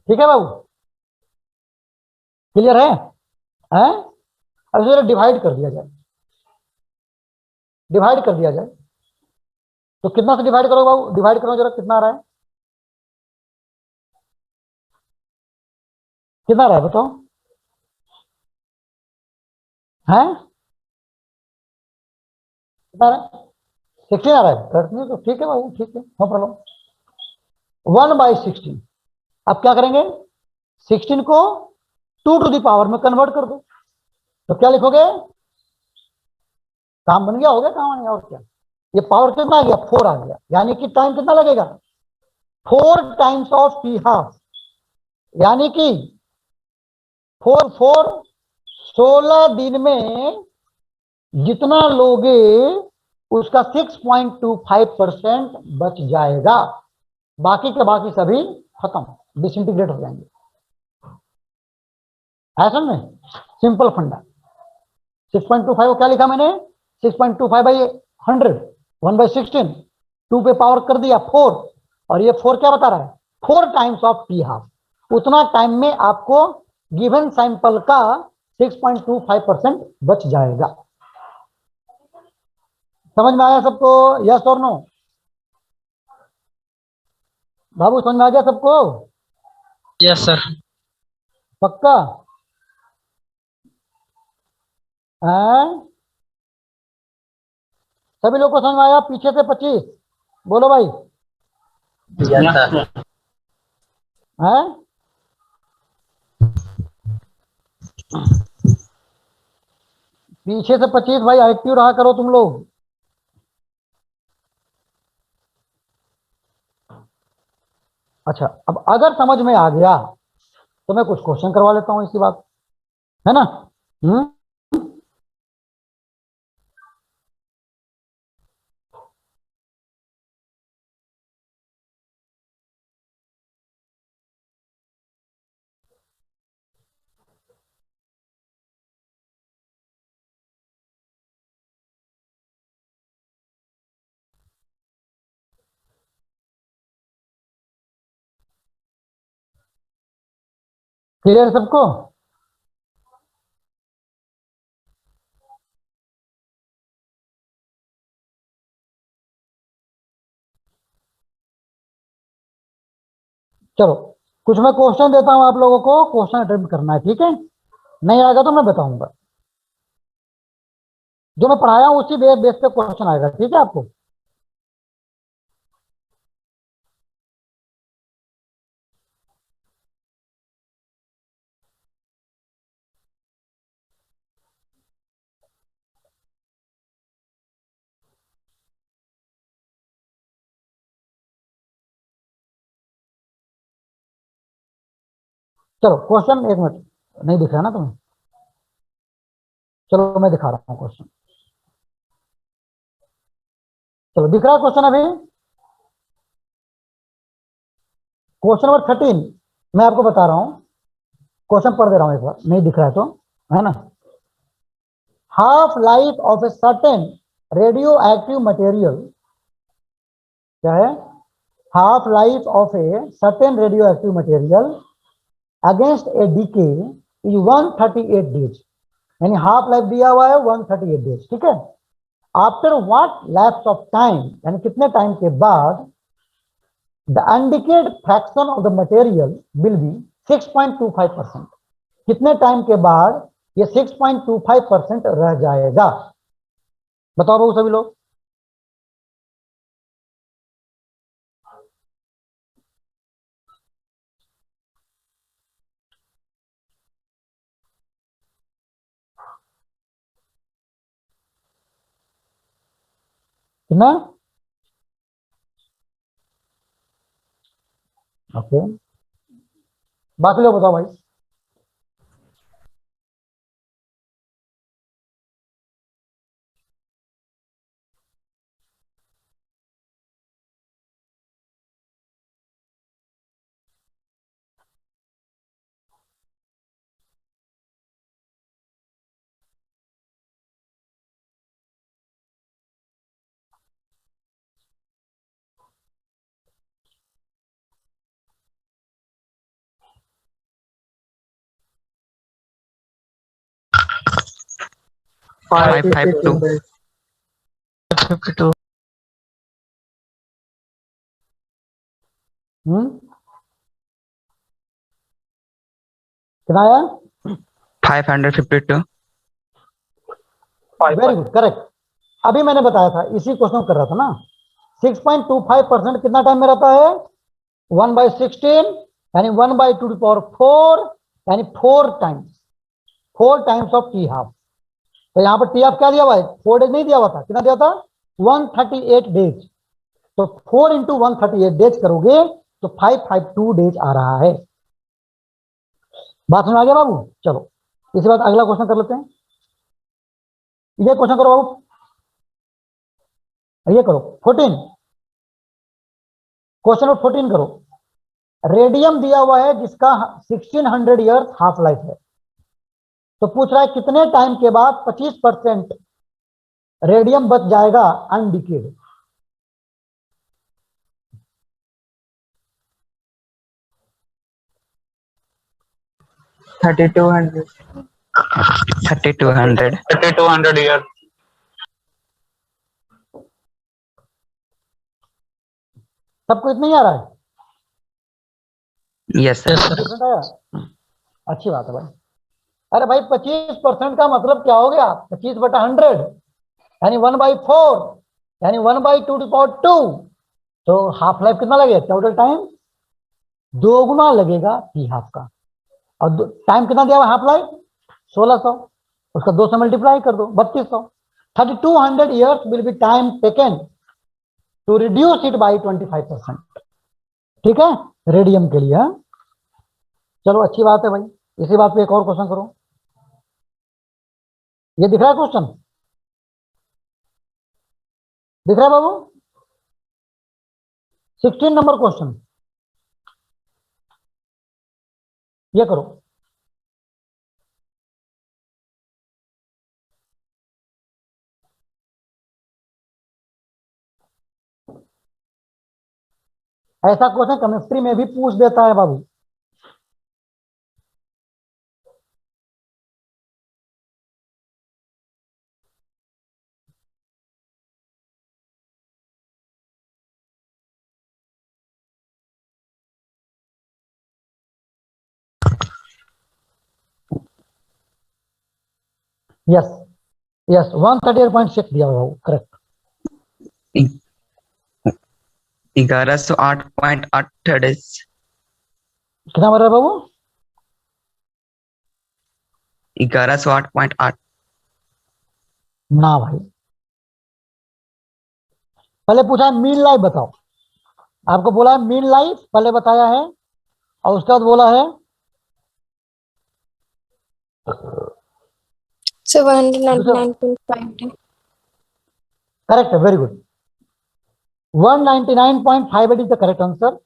ठीक है बाबू? क्लियर है? अब इसे डिवाइड कर दिया जाए, डिवाइड कर दिया जाए तो कितना से डिवाइड करो बाबू, डिवाइड करो जरा, कितना आ रहा है, कितना आ रहा है बताओ? हैं कितना आ रहा है, 16 आ रहा है, करते तो ठीक है बाबू, ठीक है, नो प्रॉब्लम। 1/16, अब क्या करेंगे, 16 को 2 टू द पावर में कन्वर्ट कर दो, तो क्या लिखोगे, काम बन गया, हो गया काम, और क्या, ये पावर कितना आ गया, 4 आ गया, यानी कि टाइम कितना लगेगा, 4 टाइम्स ऑफ टी हाफ, यानी कि 4 16 दिन में जितना लोगे उसका 6.25% बच जाएगा, बाकी के बाकी सभी खत्म, डिसइंटीग्रेट हो जाएंगे। ऐसा में सिंपल फंडा। 6.25 को क्या लिखा मैंने, 6.25 बाई 100, 1/16, 2 पे पावर कर दिया 4, और ये 4 क्या बता रहा है, 4 टाइम्स ऑफ टी हाफ। उतना टाइम में आपको गिवन सैंपल का 6.25% बच जाएगा। समझ में आया सबको, यस और नो? बाबू समझ में आ गया सबको? Yes sir. पक्का? हैं? सभी लोग को समझ में आया? पीछे से 25 बोलो भाई। Yes sir. हैं? पीछे से 25 भाई, एक्टिव रहा करो तुम लोग। अच्छा, अब अगर समझ में आ गया तो मैं कुछ क्वेश्चन करवा लेता हूं इसी बात, है ना? क्लियर सबको? चलो, कुछ मैं क्वेश्चन देता हूं, आप लोगों को क्वेश्चन अटेम्प्ट करना है, ठीक है? नहीं आएगा तो मैं बताऊंगा, जो मैं पढ़ाया हूं उसी बेस पे क्वेश्चन आएगा, ठीक है आपको? चलो क्वेश्चन, एक मिनट, नहीं दिख रहा ना तुम्हें? चलो मैं दिखा रहा हूँ क्वेश्चन। चलो, दिख रहा है क्वेश्चन अभी? क्वेश्चन नंबर 13 मैं आपको बता रहा हूं, क्वेश्चन पढ़ दे रहा हूं एक बार, नहीं दिख रहा है तो, है ना? Half life of a certain radioactive material, क्या है? Half life of a certain radioactive material against a decay is 138 days, यानी हाफ लाइफ दिया हुआ है 138 डेज, ठीक है? After what lapse of time, यानी कितने टाइम के बाद the undecayed fraction of the material will be 6.25%, कितने टाइम के बाद ये 6.25% रह जाएगा? बताओ बाबू सभी लोग। कितना? ओके, बाकी लोग बताओ भाई। Five five two 52। कितना आया? 552। Very good, correct. अभी मैंने बताया था, इसी क्वेश्चन कर रहा था ना। 6.25% कितना टाइम में रहता है? 1/16, यानी 1/2⁴, यानी 4 टाइम्स ऑफ टी हाफ। तो यहाँ पर टी हाफ क्या दिया हुआ है? 4 डेज नहीं दिया हुआ था, कितना दिया था? 138 डेज। तो 4 × 138 डेज करोगे तो 552 डेज आ रहा है। बात समझ आ गया बाबू? चलो इसके बाद अगला क्वेश्चन कर लेते हैं। ये क्वेश्चन करो बाबू, ये करो 14, क्वेश्चन नंबर 14 करो। रेडियम दिया हुआ है जिसका 1600 ईयर्स हाफ लाइफ है, तो पूछ रहा है कितने टाइम के बाद 25% रेडियम बच जाएगा undecayed. Thirty two hundred 3200 years. सबको इतना ही आ रहा है? Yes sir. Yes, sir. Different आया? अच्छी बात है भाई। अरे भाई 25% का मतलब क्या हो गया? 25/100 यानी 1/4 यानी 1/2 तो हाफ लाइफ कितना लगेगा? टोटल टाइम दोगुना लगेगा टी हाफ का। और टाइम कितना दिया हुआ हाफ लाइफ? 1600, उसका 2 से मल्टीप्लाई कर दो 3200। 3200 years will be time taken to reduce it by 25%। ठीक है, रेडियम के लिए। हाँ चलो अच्छी बात है भाई। इसी बात पे एक और क्वेश्चन करो। ये दिख रहा है क्वेश्चन? दिख रहा है बाबू? 16 नंबर क्वेश्चन ये करो। ऐसा क्वेश्चन केमिस्ट्री में भी पूछ देता है बाबू। यस यस 138.6 दिया हुआ करेक्ट। 1108.8 कितना बन रहा है बाबू? 1108.8। ना भाई, पहले पूछा है मीन लाइफ बताओ। आपको बोला है मीन लाइफ पहले बताया है और उसके बाद बोला है So 199.5. करेक्ट है, very good. 199.58 is the correct answer.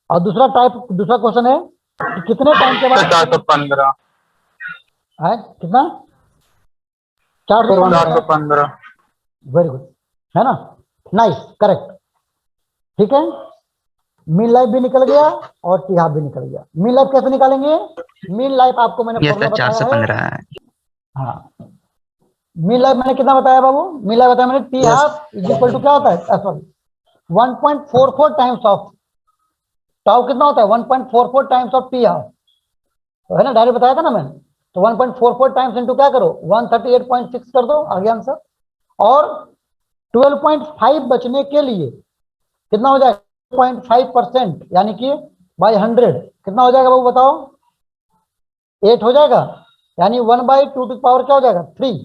और दूसरा क्वेश्चन है कि कितने टाइम के बाद 415. है कितना? 415। 415. वेरी गुड, है ना? Nice, correct. ठीक है, मीन लाइफ भी निकल गया और टी हाफ भी निकल गया। मीन लाइफ कैसे निकालेंगे? मीन लाइफ आपको मैंने यस फॉर्मूला सर, बताया है। 415 है। हाँ, मीन लाइफ मैंने कितना बताया बाबू? मीन लाइफ बताया मैंने T half is equal to क्या होता है? Sorry 1.44 times of tau. कितना होता है? 1.44 टाइम्स ऑफ टी हाफ, तो है ना, डायरेक्ट बताया था ना मैंने। तो 1.44 टाइम्स इंटू क्या करो 138.6 कर दो, आ गया आंसर। और 12.5 बचने के लिए कितना हो जाएगा? 0.5% यानी कि बाई 100 कितना हो जाएगा बाबू बताओ? 8 हो जाएगा, यानी 1/2 टू पावर क्या हो जाएगा? 3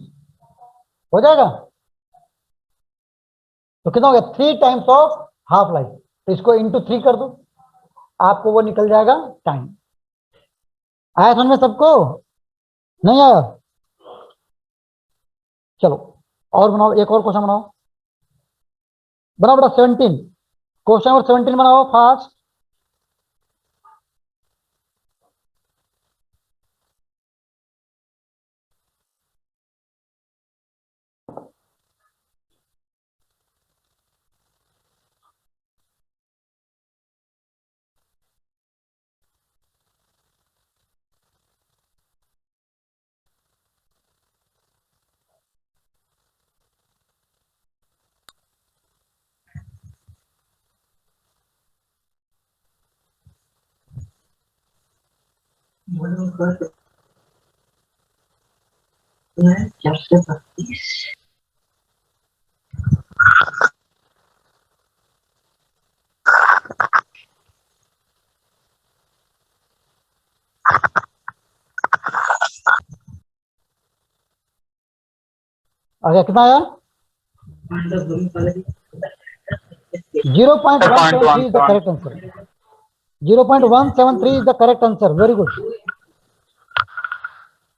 हो जाएगा। तो कितना हो गया? 3 टाइम्स ऑफ हाफ लाइफ। तो इसको इंटू 3 कर दो, आपको वो निकल जाएगा टाइम। आया समझ में सबको? नहीं आया? चलो और बनाओ, एक और क्वेश्चन बनाओ। बनाओ बेटा 17, क्वेश्चन नंबर 17 बनाओ फास्ट। आ गया? कितना आया? 0.173 is the correct answer. 0.173 is the correct answer. Very good,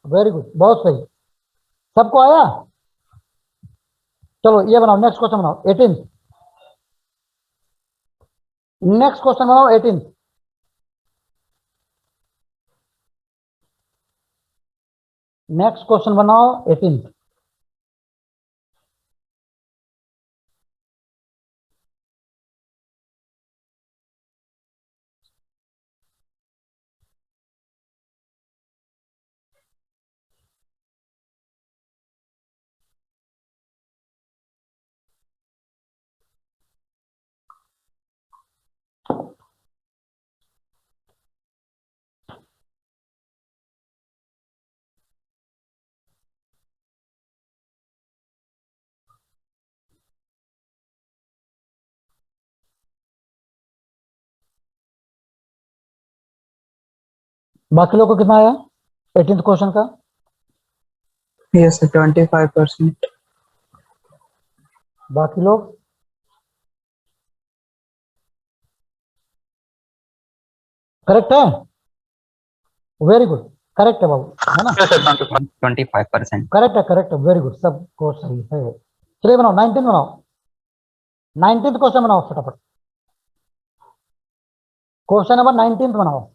very good, बहुत सही। सबको आया? चलो ये बनाओ, नेक्स्ट क्वेश्चन बनाओ 18। नेक्स्ट क्वेश्चन बनाओ 18। नेक्स्ट क्वेश्चन बनाओ 18th। बाकी लोग को कितना आया 18th क्वेश्चन का? Yes, sir, 25%. बाकी लोग? करेक्ट है? वेरी गुड, करेक्ट है बाबू, है ना? 25%. करेक्ट है, वेरी गुड, सब को सही है। चलिए बनाओ 19th बनाओ, 19th क्वेश्चन बनाओ फटाफट। क्वेश्चन नंबर 19th बनाओ।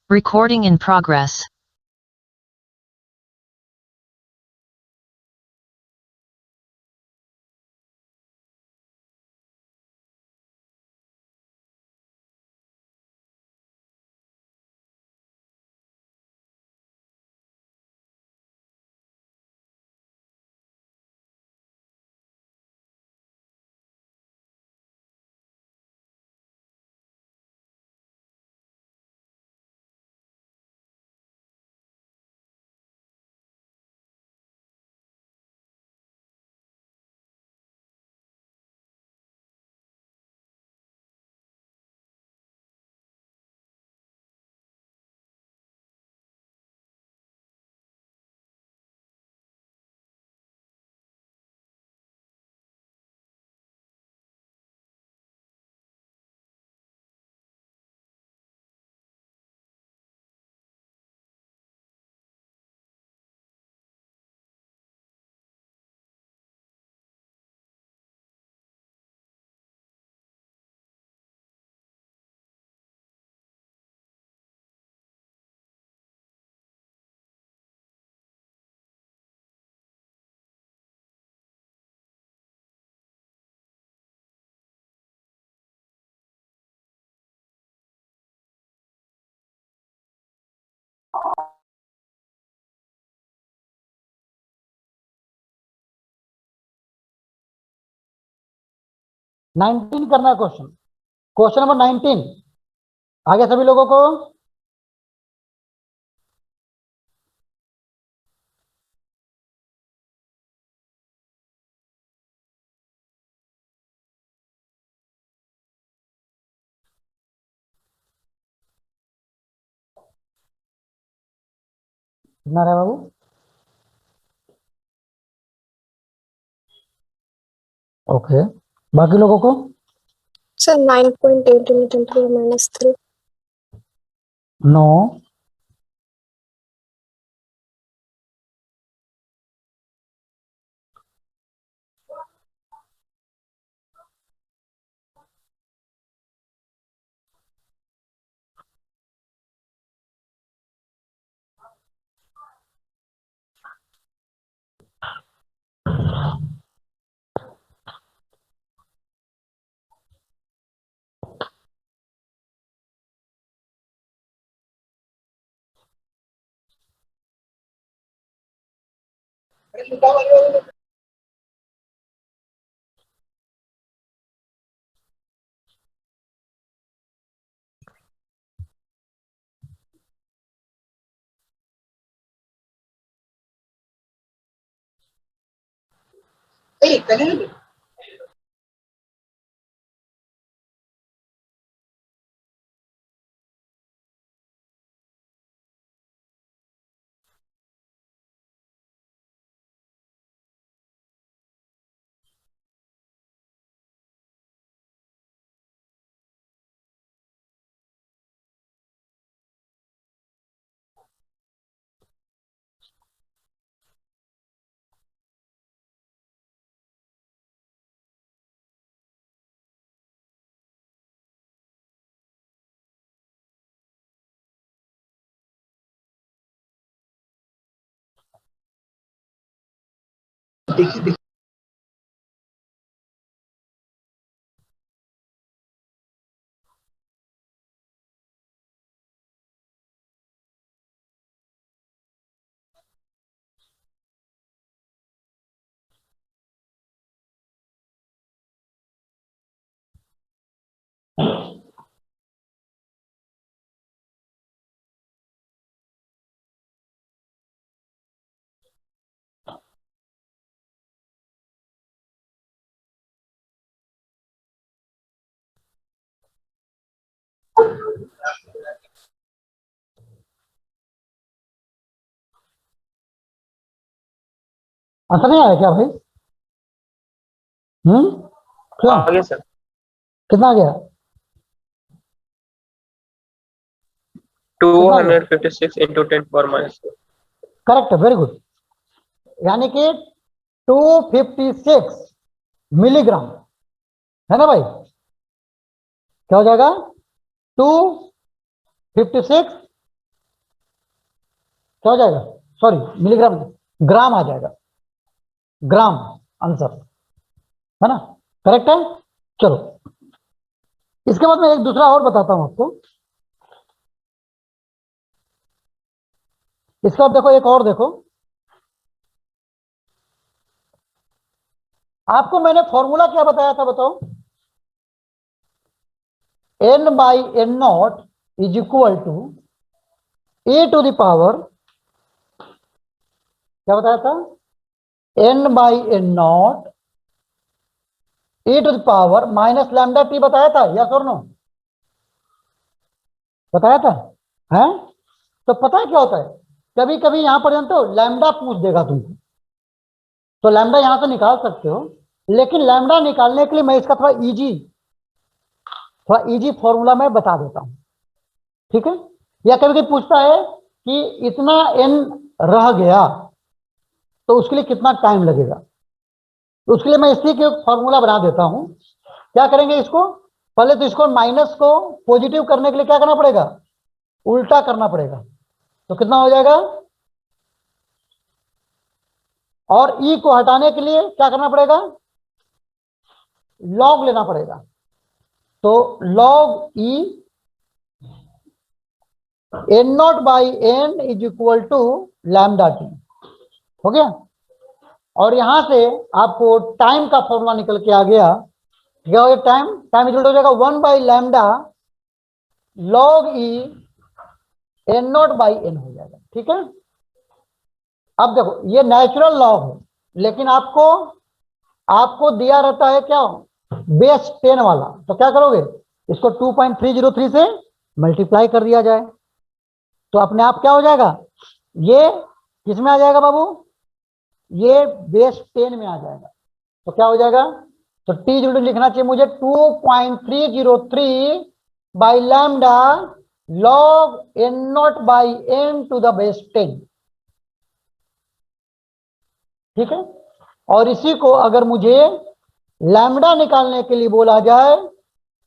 Recording in progress. 19 करना है क्वेश्चन, क्वेश्चन नंबर 19 आगे सभी लोगों को। कितना रहा बाबू? ओके, बाकी लोगों को? Sir, 9.8 into 10 to the minus 3. No, answer नहीं आया क्या भाई? क्यों? आगे सर। कितना आ गया? 256 into 10 power minus 4. Correct, very good. यानी कि 256 मिलीग्राम है ना भाई? क्या हो जाएगा? 256 क्या हो जाएगा? सॉरी, मिलीग्राम, ग्राम आ जाएगा, ग्राम आंसर है ना? करेक्ट है। चलो, इसके बाद मैं एक दूसरा और बताता हूं आपको। इसके बाद देखो, एक और देखो, आपको मैंने फॉर्मूला क्या बताया था बताओ? n by N not is equal to e to the power, क्या बताया था? n by N nought e to the power minus lambda T बताया था, यस और नो? बताया था है? तो पता है क्या होता है, कभी कभी यहां पर जानते हो लैम्डा पूछ देगा तुमको, तो लैम्डा यहां से निकाल सकते हो, लेकिन लैम्डा निकालने के लिए मैं इसका थोड़ा इजी फॉर्मूला मैं बता देता हूं, ठीक है? या कभी कभी पूछता है कि इतना n रह गया तो उसके लिए कितना टाइम लगेगा, तो उसके लिए मैं इसी के फॉर्मूला बना देता हूं। क्या करेंगे इसको, पहले तो इसको माइनस को पॉजिटिव करने के लिए क्या करना पड़ेगा? उल्टा करना पड़ेगा, तो कितना हो जाएगा? और ई को हटाने के लिए क्या करना पड़ेगा? लॉग लेना पड़ेगा, तो log e N not by N is equal to lambda T, हो गया? और यहां से आपको टाइम का फॉर्मूला निकल के आ गया क्या हो गया टाइम, टाइम इक्वल हो जाएगा 1/λ log e n0/n हो जाएगा। ठीक है, अब देखो ये नेचुरल लॉग है, लेकिन आपको आपको दिया रहता है क्या, बेस 10 वाला, तो क्या करोगे, इसको 2.303 से मल्टीप्लाई कर दिया जाए तो अपने आप क्या हो जाएगा, ये किस में आ जाएगा बाबू, ये बेस 10 में आ जाएगा। तो क्या हो जाएगा, तो टी जरूर लिखना चाहिए मुझे 2.303/λ log n0/n to the base 10। ठीक है, और इसी को अगर मुझे लैम्डा निकालने के लिए बोला जाए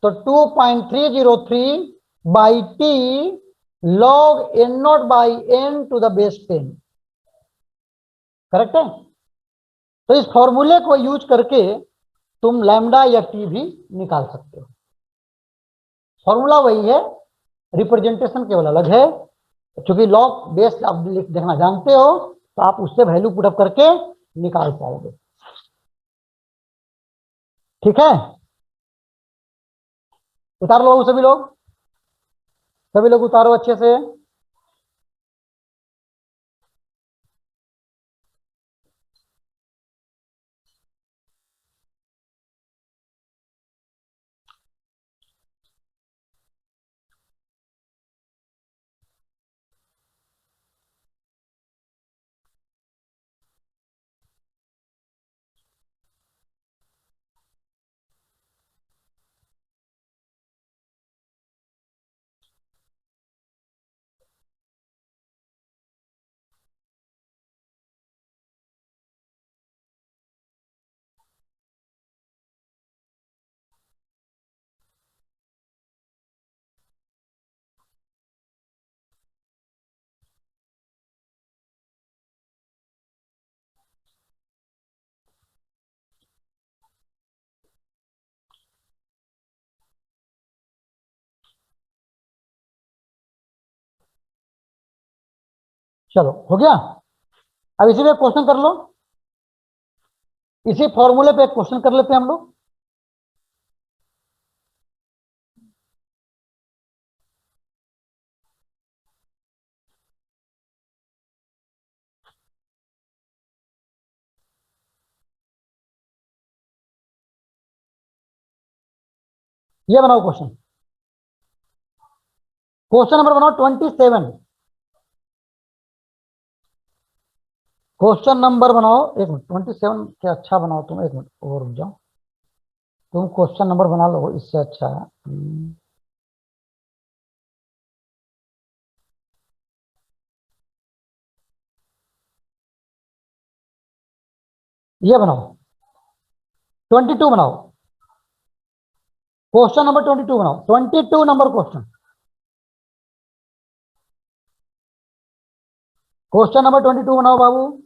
तो 2.303/t log n0/n to the base 10। Correct है, तो इस फॉर्मूले को यूज करके तुम लैम्डा या टी भी निकाल सकते हो। फॉर्मूला वही है, रिप्रेजेंटेशन केवल अलग है। क्योंकि लॉग बेस आप देखना जानते हो तो आप उससे वैल्यू पुटअप करके निकाल पाओगे। ठीक है, उतार लो सभी लोग, सभी लोग उतारो अच्छे से। चलो हो गया, अब इसी पे क्वेश्चन कर लो, इसी फॉर्मूले पे एक क्वेश्चन कर लेते हैं हम लोग। ये बनाओ क्वेश्चन, क्वेश्चन नंबर बनाओ 27। क्वेश्चन नंबर बनाओ, एक मिनट, 27 क्या अच्छा बनाओ तुम, एक मिनट और रुक जाओ, तुम क्वेश्चन नंबर बना लो इससे अच्छा है। ये बनाओ 22 बनाओ, क्वेश्चन नंबर 22 बनाओ, 22 नंबर क्वेश्चन, क्वेश्चन नंबर 22 बनाओ बाबू।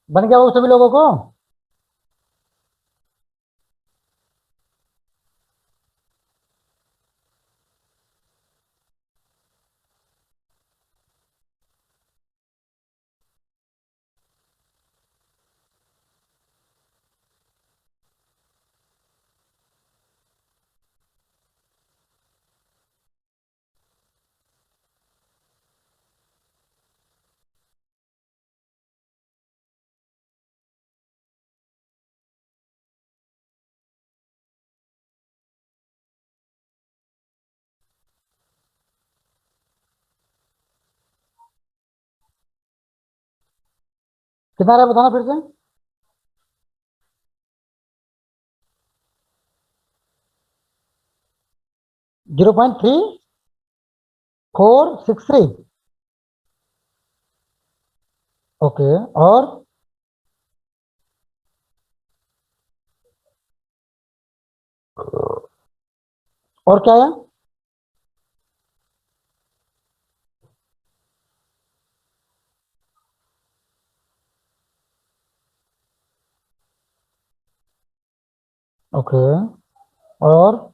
बन गया वो सभी लोगों को। कितना रहा बताना फिर से। 0.3463। ओके, और क्या है? ओके, और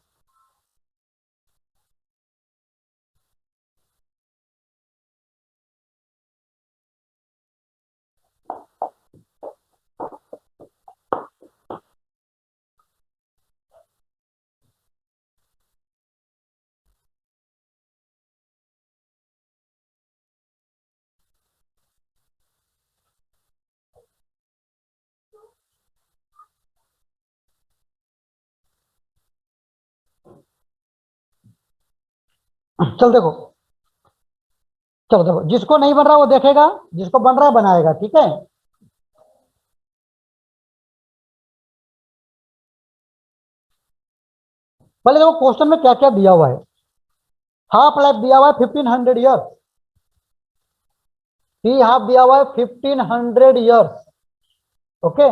चल देखो, चलो देखो, जिसको नहीं बन रहा वो देखेगा, जिसको बन रहा है बनाएगा, ठीक है। पहले देखो क्वेश्चन में क्या क्या दिया हुआ है। हाफ लाइफ दिया हुआ है 1500 ईयर्स, टी हाफ दिया हुआ है 1500 ईयर्स। ओके,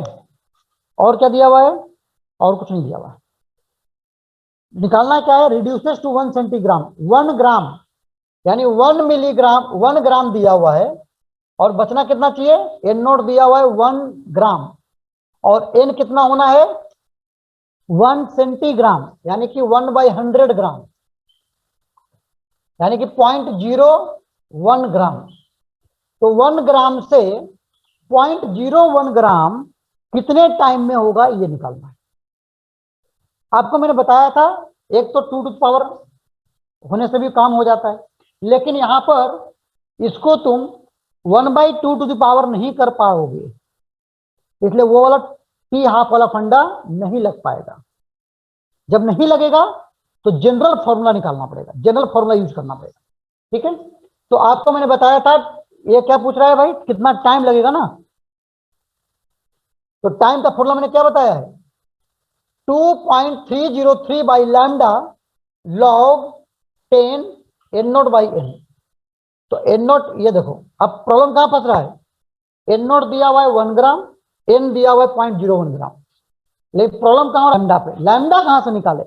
और क्या दिया हुआ है? और कुछ नहीं दिया हुआ है। निकालना क्या है? रिड्यूसेस टू 1 सेंटीग्राम, 1 ग्राम यानी 1 मिलीग्राम, 1 ग्राम दिया हुआ है, और बचना कितना चाहिए? एन नोट दिया हुआ है 1 ग्राम, और एन कितना होना है? 1 सेंटीग्राम, यानी कि 1/100 ग्राम, यानी कि 0.01 ग्राम। तो 1 ग्राम से 0.01 ग्राम कितने टाइम में होगा ये निकालना है। आपको मैंने बताया था, एक तो 2 टू पावर होने से भी काम हो जाता है, लेकिन यहां पर इसको तुम 1/2 टू द पावर नहीं कर पाओगे, इसलिए वो वाला टी हाफ वाला फंडा नहीं लग पाएगा। जब नहीं लगेगा तो जनरल फॉर्मूला निकालना पड़ेगा, जनरल फॉर्मूला यूज करना पड़ेगा, ठीक है। तो आपको मैंने बताया था, ये क्या पूछ रहा है भाई, कितना टाइम लगेगा ना। तो टाइम का फॉर्मूला मैंने क्या बताया है? 2.303 by lambda log 10 N nought by N. तो एन नोट, ये देखो अब प्रॉब्लम कहां फंस रहा है। एन नोट दिया हुआ है 1 ग्राम, एन दिया हुआ है 0.01 ग्राम, लेकिन प्रॉब्लम कहां? लैम्डा पे। लैम्डा कहां से निकाले?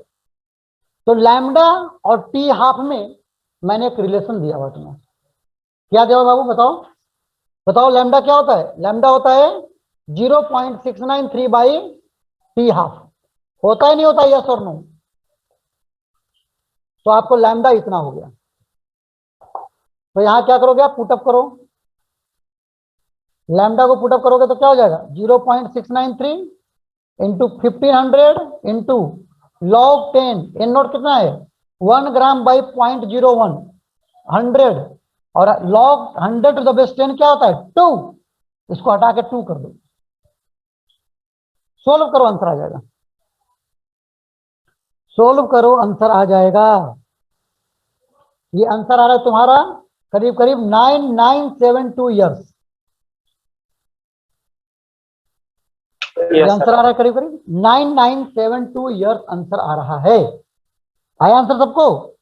तो लैम्डा और टी हाफ में मैंने एक रिलेशन दिया हुआ तुम्हें। क्या दिया हुआ बाबू, बताओ बताओ। लैम्डा क्या होता है? लैम्डा होता है 0.693 बाई टी हाफ। होता ही नहीं होता, यस और नो? तो आपको लैम्डा इतना हो गया, तो यहां क्या करोगे आप? पुटअप करो, लैम्डा को पुटअप करोगे तो क्या हो जाएगा? 0.693 into 1500 into log 10, N nought कितना है? 1 ग्राम बाई 0.01, 100, और लॉग 100 टू द बेस 10 क्या होता है? 2। इसको हटा के 2 कर दो, सोल्व करो, आंसर आ जाएगा। सोल्व करो, आंसर आ जाएगा। ये आंसर आ रहा है तुम्हारा करीब करीब 9972 ईयर्स। ये Yes, आंसर sir. आ रहा है करीब करीब 9972 ईयर्स आंसर आ रहा है। आया आंसर सबको?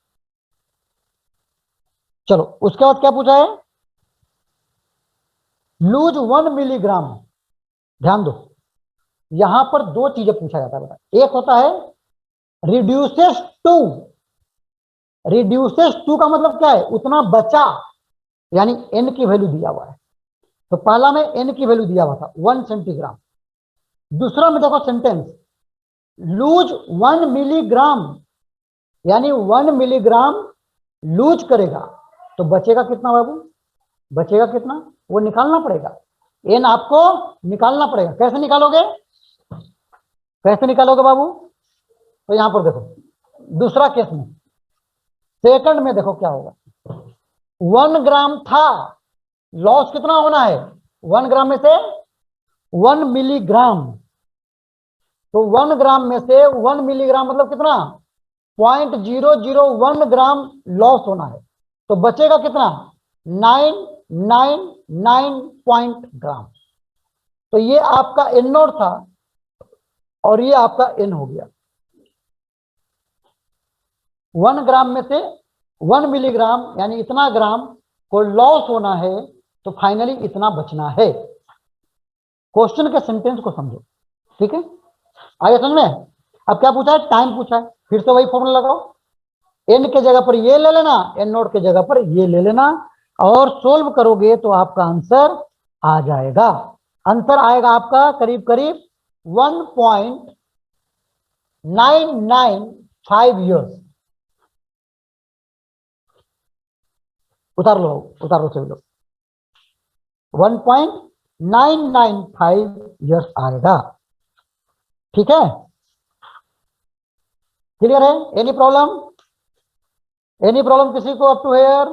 चलो उसके बाद क्या पूछा है? Lose 1 milligram. ध्यान दो, यहां पर दो चीजें पूछा जाता है बेटा। एक होता है रिड्यूसेस टू। रिड्यूसेस टू का मतलब क्या है? उतना बचा, यानी एन की वैल्यू दिया हुआ है। तो पहला में एन की वैल्यू दिया हुआ था 1 सेंटीग्राम। दूसरा में देखो सेंटेंस, लूज 1 मिलीग्राम, यानी 1 मिलीग्राम लूज करेगा तो बचेगा कितना बाबू? बचेगा कितना? वो निकालना पड़ेगा, एन आपको निकालना पड़ेगा। कैसे निकालोगे? कैसे निकालोगे बाबू? तो यहां पर देखो, दूसरा केस में, सेकंड में देखो क्या होगा। 1 ग्राम था, लॉस कितना होना है? 1 ग्राम में से 1 मिलीग्राम। तो 1 ग्राम में से 1 मिलीग्राम मतलब कितना? 0.001 ग्राम लॉस होना है। तो बचेगा कितना? 999 पॉइंट ग्राम। तो ये आपका एन नोट था और ये आपका एन हो गया। 1 ग्राम में से 1 मिलीग्राम यानी इतना ग्राम को लॉस होना है, तो फाइनली इतना बचना है। क्वेश्चन के सेंटेंस को समझो, ठीक है, आगे समझ में। अब क्या पूछा है, टाइम पूछा है, फिर से वही फॉर्मूला लगाओ, एन के जगह पर ये ले लेना, एन नोट के जगह पर ये ले लेना, और सोल्व करोगे तो आपका आंसर आ जाएगा। आंसर आएगा आपका करीब करीब 1.995 ईयर्स। उतार लो सभी लोग, 1.995 ईयर्स आएगा। ठीक है, क्लियर है? एनी प्रॉब्लम किसी को अप टू हेयर?